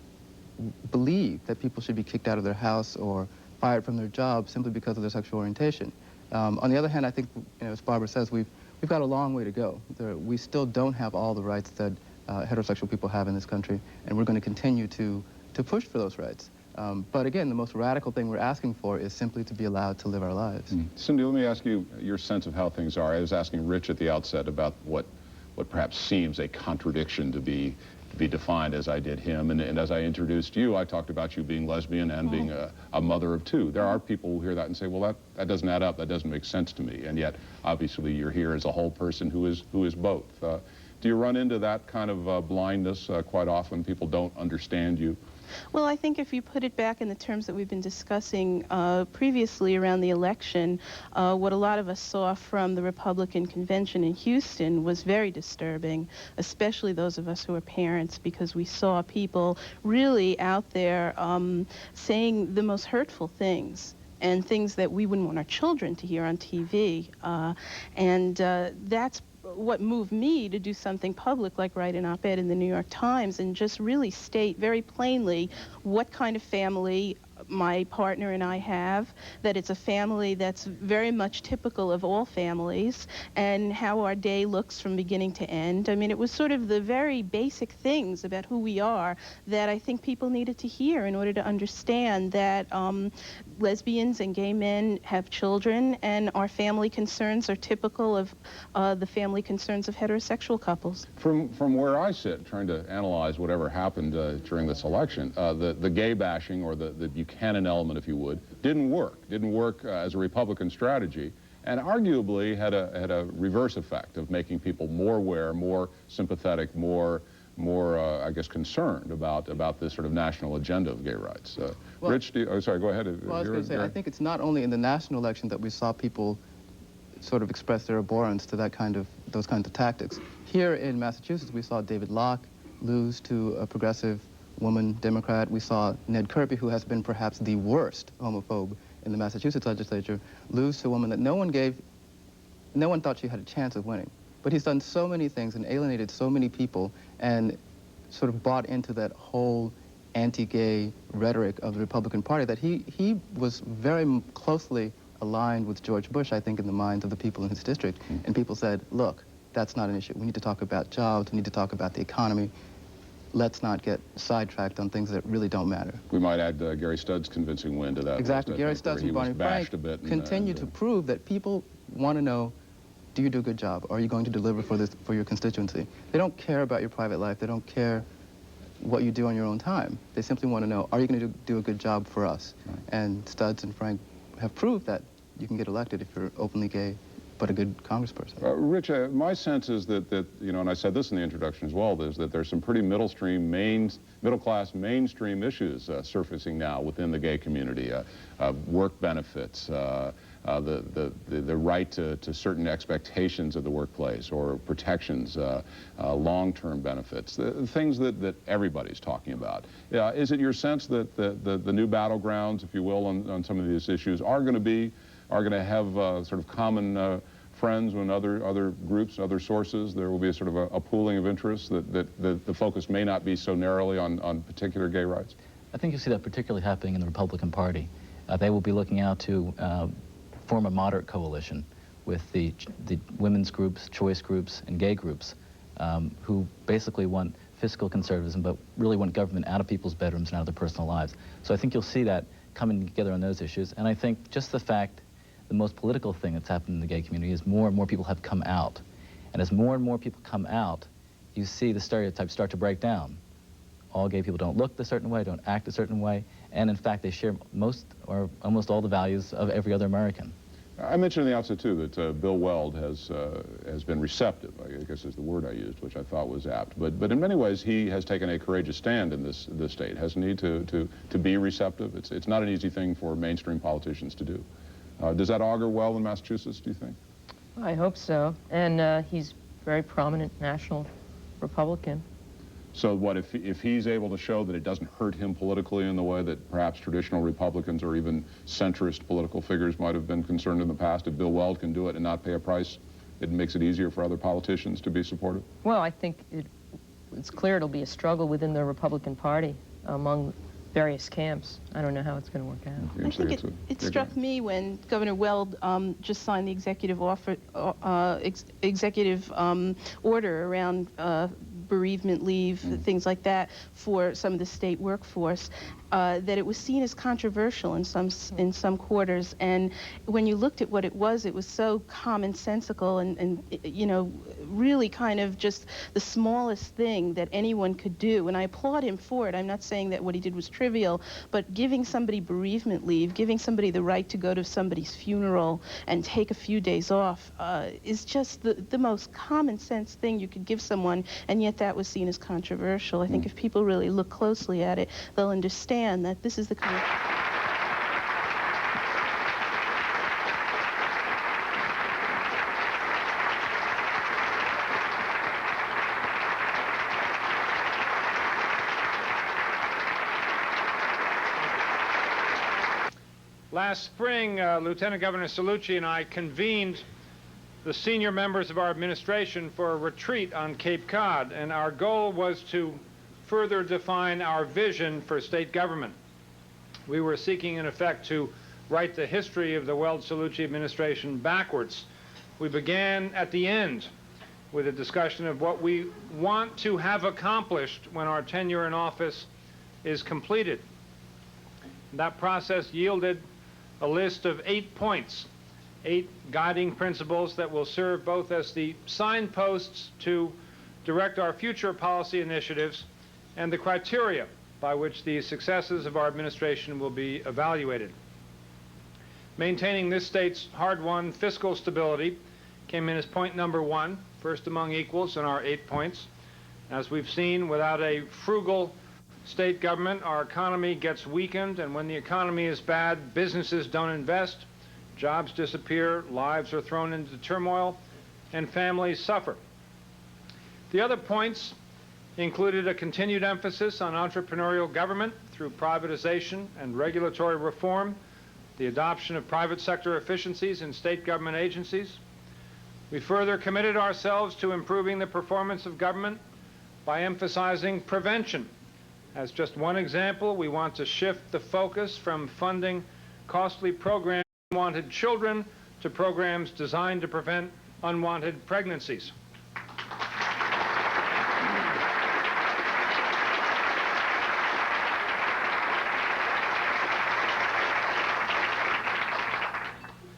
believe that people should be kicked out of their house or fired from their job simply because of their sexual orientation. On the other hand, I think, as Barbara says, we've got a long way to go. We still don't have all the rights that heterosexual people have in this country, and we're going to continue to push for those rights. But again, the most radical thing we're asking for is simply to be allowed to live our lives. Cindy, let me ask you your sense of how things are. I was asking Rich at the outset about what perhaps seems a contradiction to be defined as I did him. And as I introduced you, I talked about you being lesbian and being a mother of two. There are people who hear that and say, well, that doesn't add up. That doesn't make sense to me. And yet, obviously, you're here as a whole person who is both. Do you run into that kind of blindness quite often? People don't understand you? Well, I think if you put it back in the terms that we've been discussing previously around the election, what a lot of us saw from the Republican convention in Houston was very disturbing, especially those of us who are parents, because we saw people really out there saying the most hurtful things and things that we wouldn't want our children to hear on TV. That's what moved me to do something public, like write an op-ed in the New York Times and just really state very plainly what kind of family my partner and I have, that it's a family that's very much typical of all families, and how our day looks from beginning to end. I mean, it was sort of the very basic things about who we are that I think people needed to hear in order to understand that lesbians and gay men have children, and our family concerns are typical of the family concerns of heterosexual couples. From where I sit, trying to analyze whatever happened during this election, the gay bashing, or the Buchanan element, if you would, didn't work as a Republican strategy, and arguably had a reverse effect of making people more aware, more sympathetic, more I guess, concerned about this sort of national agenda of gay rights. Well, Rich, sorry, go ahead. Well, I was going to say, I think it's not only in the national election that we saw people sort of express their abhorrence to those kinds of tactics. Here in Massachusetts, we saw David Locke lose to a progressive woman Democrat. We saw Ned Kirby, who has been perhaps the worst homophobe in the Massachusetts legislature, lose to a woman that no one thought she had a chance of winning. But he's done so many things and alienated so many people and sort of bought into that whole anti-gay rhetoric of the Republican Party that he was very closely aligned with George Bush, I think, in the minds of the people in his district. And people said, look, that's not an issue. We need to talk about jobs. We need to talk about the economy. Let's not get sidetracked on things that really don't matter. We might add Gary Studd's convincing win to that. Exactly. Gary Studd and Barney Frank continue to prove that people want to know, do you do a good job? Are you going to deliver for your constituency? They don't care about your private life. They don't care what you do on your own time. They simply want to know, are you going to do a good job for us? Right. And Studs and Frank have proved that you can get elected if you're openly gay, but a good congressperson. Rich, my sense is that, you know, and I said this in the introduction as well, is that there's some pretty middle-class mainstream issues surfacing now within the gay community. Work benefits, the right to certain expectations of the workplace, or protections, long-term benefits, the things that everybody's talking about. Is it your sense that the new battlegrounds, if you will, on some of these issues are going to have sort of common friends and other groups, other sources? There will be a sort of a pooling of interests, that the focus may not be so narrowly on particular gay rights? I think you'll see that particularly happening in the Republican Party. They will be looking out to form a moderate coalition with the women's groups, choice groups, and gay groups, who basically want fiscal conservatism, but really want government out of people's bedrooms and out of their personal lives. So I think you'll see that coming together on those issues. And I think just the fact, the most political thing that's happened in the gay community is more and more people have come out. And as more and more people come out, you see the stereotypes start to break down. All gay people don't look a certain way, don't act a certain way, and in fact they share most or almost all the values of every other American. I mentioned in the outset, too, that Bill Weld has been receptive, I guess is the word I used, which I thought was apt. But in many ways, he has taken a courageous stand in this state, hasn't he, to be receptive? It's not an easy thing for mainstream politicians to do. Does that augur well in Massachusetts, do you think? I hope so. And he's very prominent national Republican. So what, if he's able to show that it doesn't hurt him politically in the way that perhaps traditional Republicans or even centrist political figures might have been concerned in the past, if Bill Weld can do it and not pay a price, it makes it easier for other politicians to be supportive? Well, I think it's clear it'll be a struggle within the Republican Party among various camps. I don't know how it's going to work out. I think it struck me when Governor Weld just signed the executive order around bereavement leave, things like that, for some of the state workforce, that it was seen as controversial in some quarters. And when you looked at what it was so commonsensical and you know, really kind of just the smallest thing that anyone could do. And I applaud him for it. I'm not saying that what he did was trivial, but giving somebody bereavement leave, giving somebody the right to go to somebody's funeral and take a few days off is just the most common sense thing you could give someone, and yet that was seen as controversial. I think if people really look closely at it, they'll understand that this is the kind of... Last spring, Lieutenant Governor Cellucci and I convened the senior members of our administration for a retreat on Cape Cod, and our goal was to further define our vision for state government. We were seeking, in effect, to write the history of the Weld-Cellucci administration backwards. We began at the end with a discussion of what we want to have accomplished when our tenure in office is completed. That process yielded a list of 8 points, 8 guiding principles that will serve both as the signposts to direct our future policy initiatives and the criteria by which the successes of our administration will be evaluated. Maintaining this state's hard-won fiscal stability came in as point number 1, first among equals in our 8 points. As we've seen, without a frugal state government, our economy gets weakened, and when the economy is bad, businesses don't invest, jobs disappear, lives are thrown into turmoil, and families suffer. The other points included a continued emphasis on entrepreneurial government through privatization and regulatory reform, the adoption of private sector efficiencies in state government agencies. We further committed ourselves to improving the performance of government by emphasizing prevention. As just one example, we want to shift the focus from funding costly programs for unwanted children to programs designed to prevent unwanted pregnancies.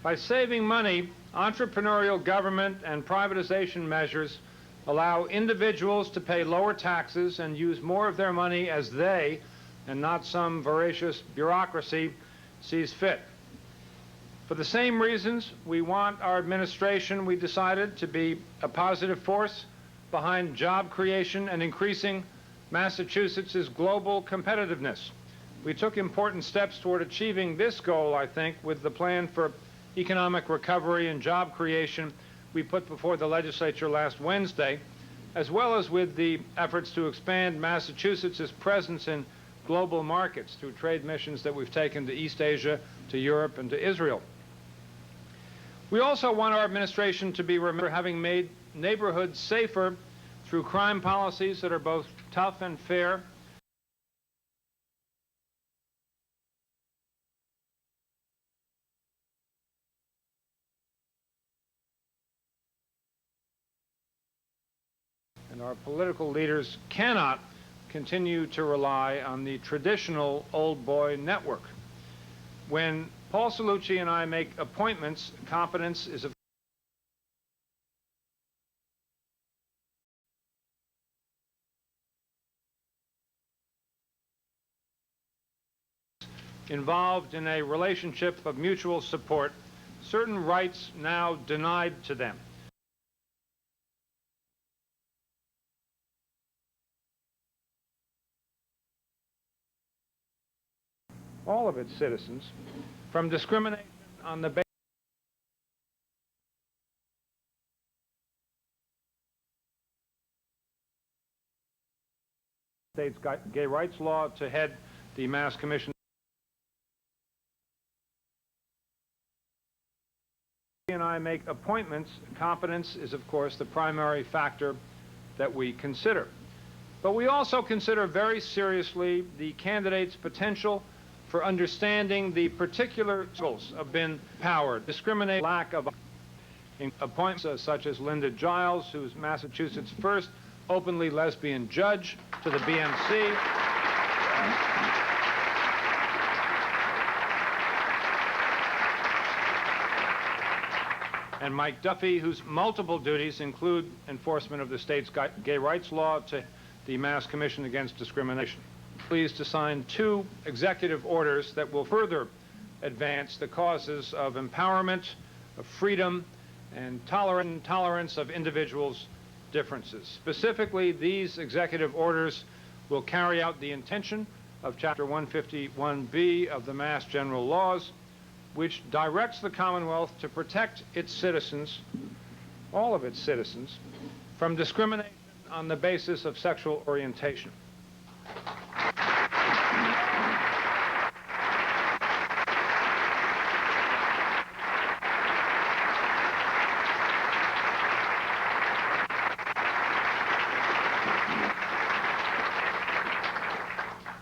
By saving money, entrepreneurial government and privatization measures allow individuals to pay lower taxes and use more of their money as they, and not some voracious bureaucracy, sees fit. For the same reasons, we want our administration, we decided, to be a positive force behind job creation and increasing Massachusetts' global competitiveness. We took important steps toward achieving this goal, I think, with the plan for economic recovery and job creation we put before the legislature last Wednesday, as well as with the efforts to expand Massachusetts' presence in global markets through trade missions that we've taken to East Asia, to Europe, and to Israel. We also want our administration to be remembered for having made neighborhoods safer through crime policies that are both tough and fair, and our political leaders cannot continue to rely on the traditional old boy network. When Paul Cellucci and I make appointments, competence is involved in a relationship of mutual support, certain rights now denied to them. All of its citizens, from discrimination on the basis state's gay rights law to head the Mass Commission. And I make appointments. Competence is, of course, the primary factor that we consider. But we also consider very seriously the candidate's potential for understanding the particular struggles have been powered, discriminate, lack of appointments such as Linda Giles, who's Massachusetts' first openly lesbian judge to the BMC. And Mike Duffy, whose multiple duties include enforcement of the state's gay rights law to the Mass Commission Against Discrimination. Pleased to sign 2 executive orders that will further advance the causes of empowerment, of freedom, and tolerance of individuals' differences. Specifically, these executive orders will carry out the intention of Chapter 151B of the Mass General Laws, which directs the Commonwealth to protect its citizens, all of its citizens, from discrimination on the basis of sexual orientation.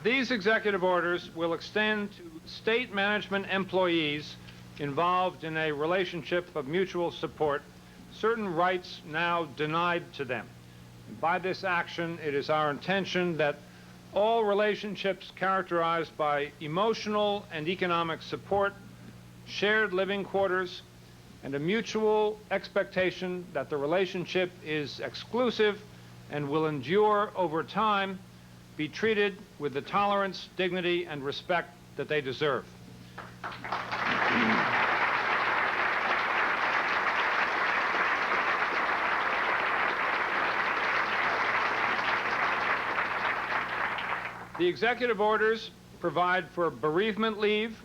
These executive orders will extend to state management employees involved in a relationship of mutual support certain rights now denied to them. And by this action, it is our intention that all relationships characterized by emotional and economic support, shared living quarters, and a mutual expectation that the relationship is exclusive and will endure over time be treated with the tolerance, dignity, and respect that they deserve. The executive orders provide for bereavement leave,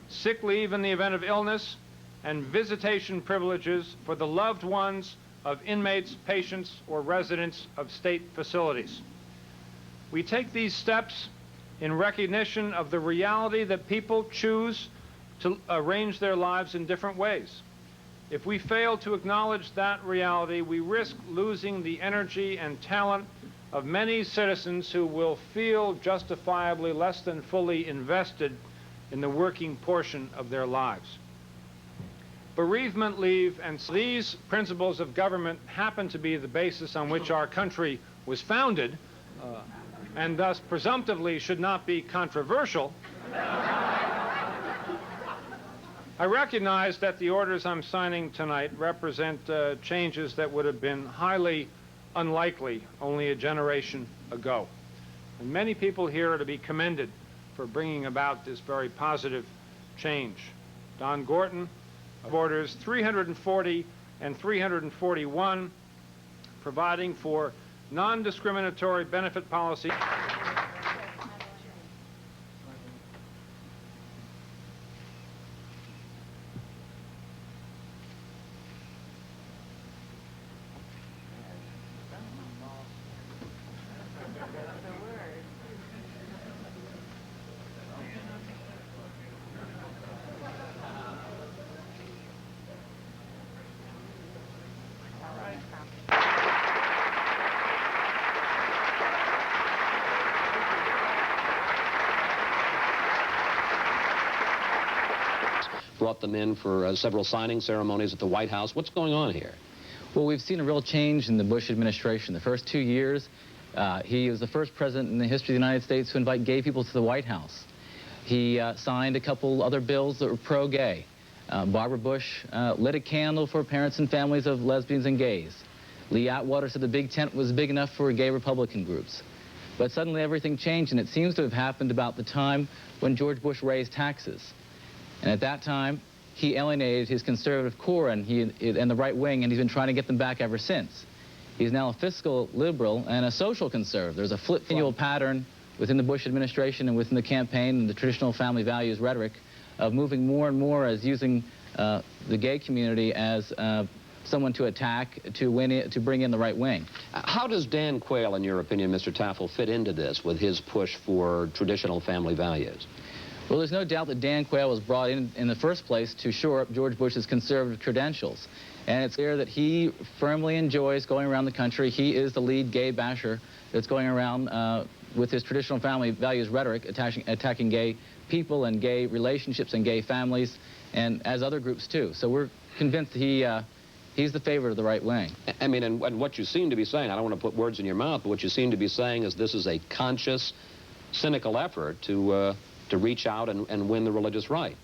sick leave in the event of illness, and visitation privileges for the loved ones of inmates, patients, or residents of state facilities. We take these steps in recognition of the reality that people choose to arrange their lives in different ways. If we fail to acknowledge that reality, we risk losing the energy and talent of many citizens who will feel justifiably less than fully invested in the working portion of their lives. Bereavement leave and these principles of government happen to be the basis on which our country was founded, and thus presumptively should not be controversial. I recognize that the orders I'm signing tonight represent changes that would have been highly unlikely only a generation ago. And many people here are to be commended for bringing about this very positive change. Don Gorton, of orders 340 and 341, providing for non-discriminatory benefit policy. Brought them in for several signing ceremonies at the White House. What's going on here? Well, we've seen a real change in the Bush administration. The first 2 years, he was the first president in the history of the United States to invite gay people to the White House. He signed a couple other bills that were pro-gay. Barbara Bush lit a candle for parents and families of lesbians and gays. Lee Atwater said the big tent was big enough for gay Republican groups. But suddenly everything changed, and it seems to have happened about the time when George Bush raised taxes. And at that time, he alienated his conservative core and the right wing, and he's been trying to get them back ever since. He's now a fiscal liberal and a social conservative. There's a flip-flop pattern within the Bush administration and within the campaign and the traditional family values rhetoric of moving more and more as using the gay community as someone to attack to win it, to bring in the right wing. How does Dan Quayle, in your opinion, Mr. Tafel, fit into this with his push for traditional family values? Well, there's no doubt that Dan Quayle was brought in the first place to shore up George Bush's conservative credentials. And it's clear that he firmly enjoys going around the country. He is the lead gay basher that's going around with his traditional family values rhetoric, attacking gay people and gay relationships and gay families, and as other groups too. So we're convinced he's the favorite of the right wing. I mean, and what you seem to be saying, I don't want to put words in your mouth, but what you seem to be saying is this is a conscious, cynical effort to reach out and win the religious right.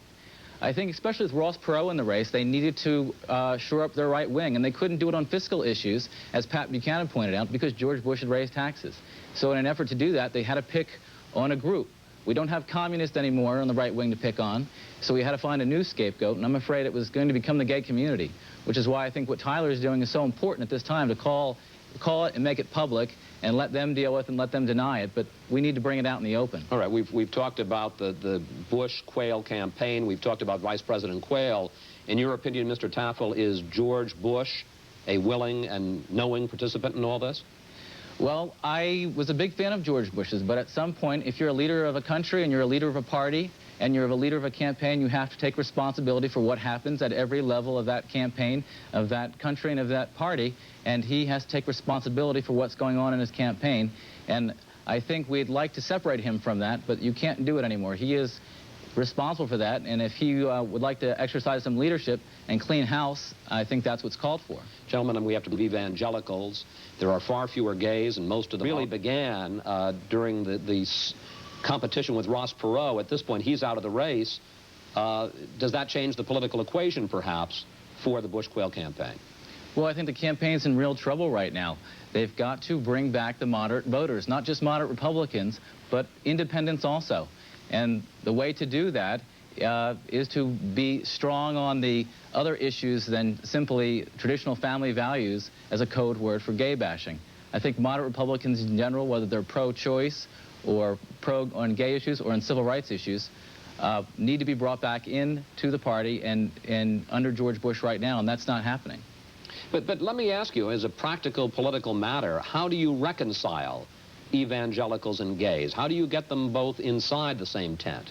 I think especially with Ross Perot in the race, they needed to shore up their right wing, and they couldn't do it on fiscal issues, as Pat Buchanan pointed out, because George Bush had raised taxes. So in an effort to do that, they had to pick on a group. We don't have communists anymore on the right wing to pick on, so we had to find a new scapegoat, and I'm afraid it was going to become the gay community, which is why I think what Tyler is doing is so important at this time, to call it and make it public and let them deal with and let them deny it, but we need to bring it out in the open. All right, we've talked about the Bush-Quayle campaign. We've talked about Vice President Quayle. In your opinion, Mr. Tafel, is George Bush a willing and knowing participant in all this? Well, I was a big fan of George Bush's, but at some point, if you're a leader of a country and you're a leader of a party and you're a leader of a campaign, you have to take responsibility for what happens at every level of that campaign, of that country, and of that party, and he has to take responsibility for what's going on in his campaign. And I think we'd like to separate him from that, but you can't do it anymore. He is responsible for that, and if he would like to exercise some leadership and clean house, I think that's what's called for. Gentlemen, and we have to believe evangelicals. There are far fewer gays, and most of them really began during the competition with Ross Perot. At this point, he's out of the race. Does that change the political equation, perhaps, for the Bush-Quayle campaign? Well, I think the campaign's in real trouble right now. They've got to bring back the moderate voters, not just moderate Republicans, but independents also. And the way to do that is to be strong on the other issues than simply traditional family values as a code word for gay bashing. I think moderate Republicans in general, whether they're pro-choice or pro on gay issues or on civil rights issues, need to be brought back into the party and under George Bush right now, and that's not happening. But let me ask you, as a practical political matter, how do you reconcile evangelicals and gays? How do you get them both inside the same tent?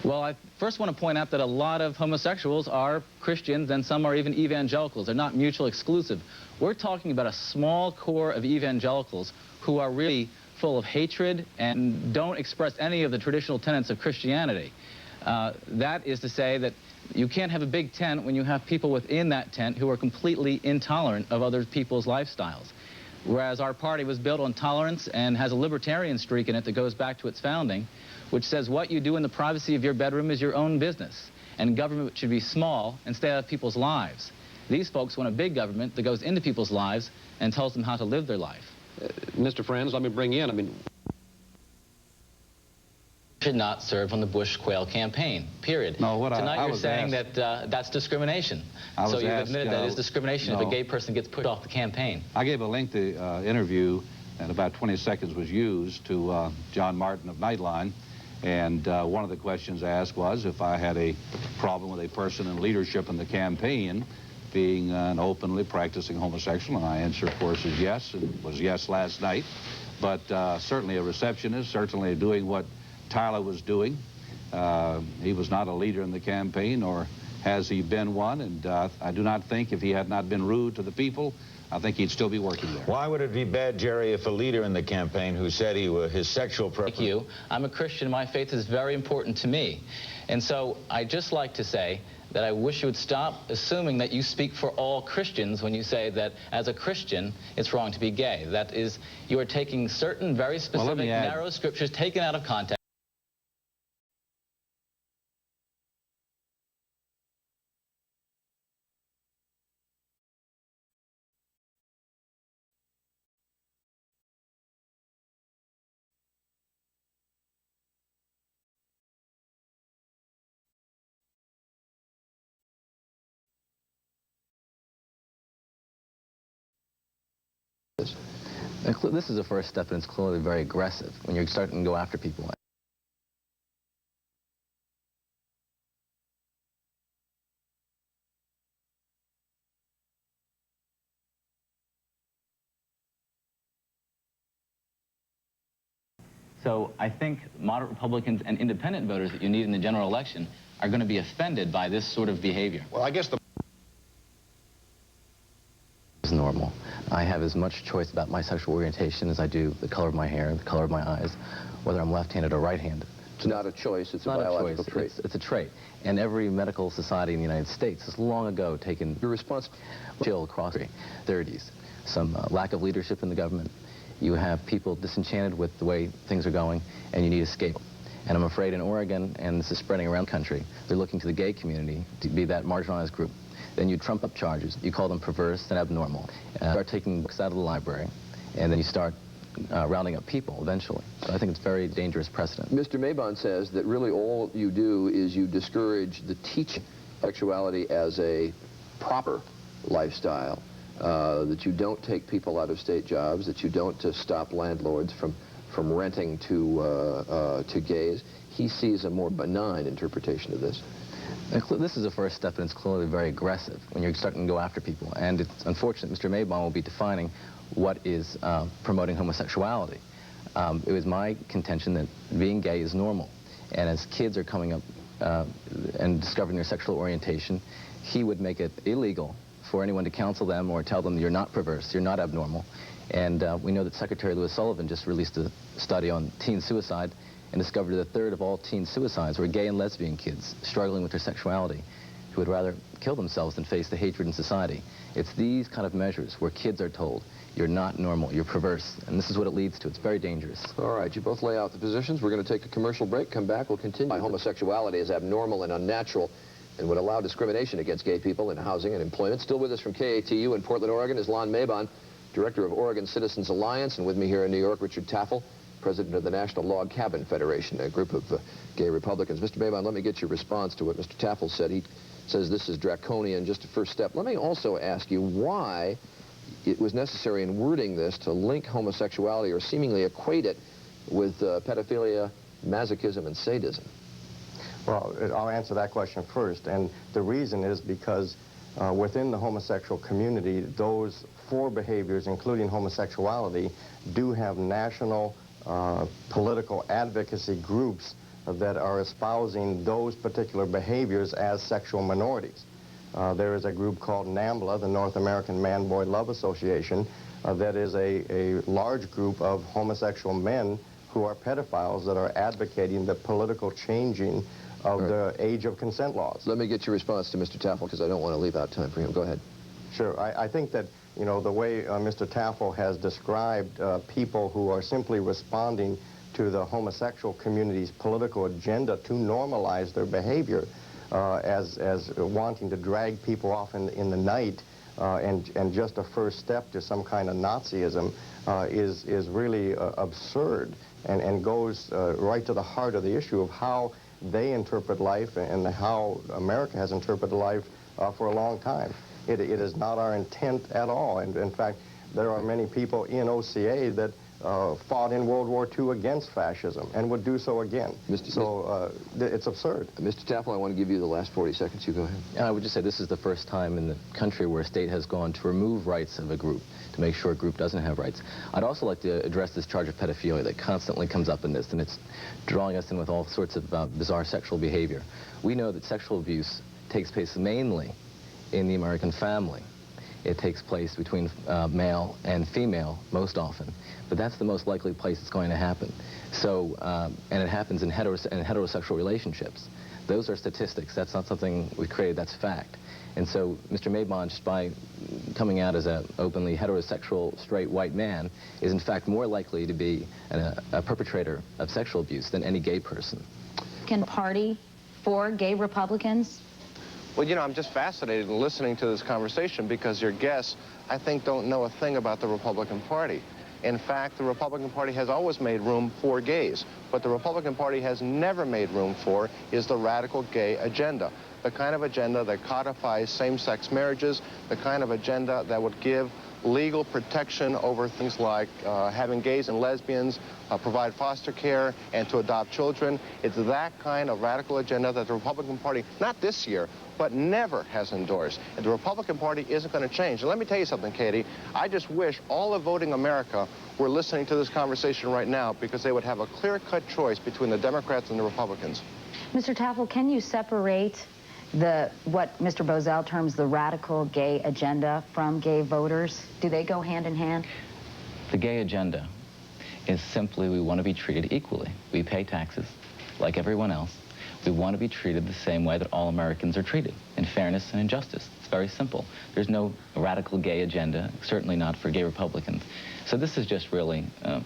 Well, I first want to point out that a lot of homosexuals are Christians and some are even evangelicals. They're not mutually exclusive. We're talking about a small core of evangelicals who are really full of hatred and don't express any of the traditional tenets of Christianity. That is to say that you can't have a big tent when you have people within that tent who are completely intolerant of other people's lifestyles. Whereas our party was built on tolerance and has a libertarian streak in it that goes back to its founding, which says what you do in the privacy of your bedroom is your own business, and government should be small and stay out of people's lives. These folks want a big government that goes into people's lives and tells them how to live their life. Mr. Friends, let me bring you in. Should not serve on the Bush-Quayle campaign, period. No, Tonight you're saying that that's discrimination. So you've admitted that is discrimination if a gay person gets put off the campaign. I gave a lengthy interview, and about 20 seconds was used, to John Martin of Nightline. And one of the questions asked was if I had a problem with a person in leadership in the campaign being an openly practicing homosexual, and my answer, of course, is yes, and was yes last night. But certainly a receptionist, certainly doing what Tyler was doing. He was not a leader in the campaign, or has he been one, and I do not think if he had not been rude to the people, I think he'd still be working there. Why would it be bad, Jerry, if a leader in the campaign who said his sexual preference... Thank you. I'm a Christian. My faith is very important to me. And so I'd just like to say that I wish you would stop assuming that you speak for all Christians when you say that as a Christian, it's wrong to be gay. That is, you are taking certain very specific, narrow scriptures taken out of context. This is the first step, and it's clearly very aggressive when you're starting to go after people. So I think moderate Republicans and independent voters that you need in the general election are going to be offended by this sort of behavior. Well, I guess the... Is normal. I have as much choice about my sexual orientation as I do the color of my hair, the color of my eyes, whether I'm left-handed or right-handed. It's not a choice, it's a not biological a choice. trait. It's a trait. And every medical society in the United States has long ago taken your response chill across the 30s. Some lack of leadership in the government. You have people disenchanted with the way things are going, and you need escape. And I'm afraid in Oregon, and this is spreading around the country, they're looking to the gay community to be that marginalized group. Then you trump up charges. You call them perverse and abnormal. Start taking books out of the library, and then you start rounding up people eventually. So I think it's a very dangerous precedent. Mr. Mabon says that really all you do is you discourage the teaching of sexuality as a proper lifestyle, that you don't take people out of state jobs, that you don't stop landlords from renting to gays. He sees a more benign interpretation of this. This is a first step, and it's clearly very aggressive when you're starting to go after people. And it's unfortunate Mr. Mabon will be defining what is promoting homosexuality. It was my contention that being gay is normal. And as kids are coming up and discovering their sexual orientation, he would make it illegal for anyone to counsel them or tell them you're not perverse, you're not abnormal. And we know that Secretary Louis Sullivan just released a study on teen suicide and discovered that a third of all teen suicides were gay and lesbian kids struggling with their sexuality who would rather kill themselves than face the hatred in society. It's these kind of measures where kids are told, you're not normal, you're perverse, and this is what it leads to. It's very dangerous. All right, you both lay out the positions. We're going to take a commercial break, come back, we'll continue. Homosexuality is abnormal and unnatural and would allow discrimination against gay people in housing and employment. Still with us from KATU in Portland, Oregon is Lon Mabon, Director of Oregon Citizens Alliance, and with me here in New York, Richard Tafel, President of the National Log Cabin Federation, a group of gay Republicans. Mr. Mabon, let me get your response to what Mr. Tafel said. He says this is draconian, just a first step. Let me also ask you why it was necessary in wording this to link homosexuality or seemingly equate it with pedophilia, masochism, and sadism. Well, I'll answer that question first, and the reason is because within the homosexual community, those four behaviors, including homosexuality, do have national political advocacy groups that are espousing those particular behaviors as sexual minorities. There is a group called NAMBLA, the North American Man-Boy Love Association, that is a large group of homosexual men who are pedophiles that are advocating the political changing of the age of consent laws. Let me get your response to Mr. Tafel, because I don't want to leave out time for him. Go ahead. Sure. I think that, you know, the way Mr. Tafel has described people who are simply responding to the homosexual community's political agenda to normalize their behavior as wanting to drag people off in the night and just a first step to some kind of Nazism is really absurd and goes right to the heart of the issue of how they interpret life and how America has interpreted life for a long time. It is not our intent at all. And in fact, there are many people in OCA that fought in World War II against fascism and would do so again. It's absurd. Mr. Tafel, I want to give you the last 40 seconds. You go ahead. I would just say this is the first time in the country where a state has gone to remove rights of a group, to make sure a group doesn't have rights. I'd also like to address this charge of pedophilia that constantly comes up in this, and it's drawing us in with all sorts of bizarre sexual behavior. We know that sexual abuse takes place mainly in the American family. It takes place between male and female most often, but that's the most likely place it's going to happen. So, and it happens in heterosexual relationships. Those are statistics. That's not something we created, that's fact. And so Mr. Mabon, just by coming out as an openly heterosexual, straight, white man, is in fact more likely to be a perpetrator of sexual abuse than any gay person. Can party for gay Republicans? Well, you know, I'm just fascinated in listening to this conversation because your guests, I think, don't know a thing about the Republican Party. In fact, the Republican Party has always made room for gays. What the Republican Party has never made room for is the radical gay agenda. the kind of agenda that codifies same-sex marriages, the kind of agenda that would give legal protection over things like having gays and lesbians provide foster care and to adopt children. It's that kind of radical agenda that the Republican Party, not this year, but never has endorsed. And the Republican Party isn't going to change. And let me tell you something, Katie. I just wish all of voting America were listening to this conversation right now, because they would have a clear-cut choice between the Democrats and the Republicans. Mr. Tafel, can you separate what Mr. Bozell terms the radical gay agenda from gay voters? Do they go hand in hand? The gay agenda is simply we want to be treated equally. We pay taxes like everyone else. We want to be treated the same way that all Americans are treated, in fairness and in justice. It's very simple. There's no radical gay agenda, certainly not for gay Republicans. So this is just really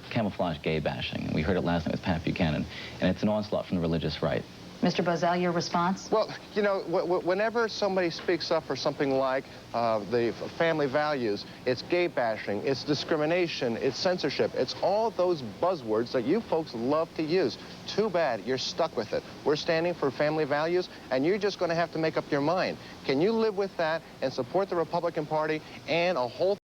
camouflage gay bashing. We heard it last night with Pat Buchanan, and it's an onslaught from the religious right. Mr. Bozell, your response? Well, you know, whenever somebody speaks up for something like the family values, it's gay bashing, it's discrimination, it's censorship, it's all those buzzwords that you folks love to use. Too bad you're stuck with it. We're standing for family values, and you're just going to have to make up your mind. Can you live with that and support the Republican Party and a whole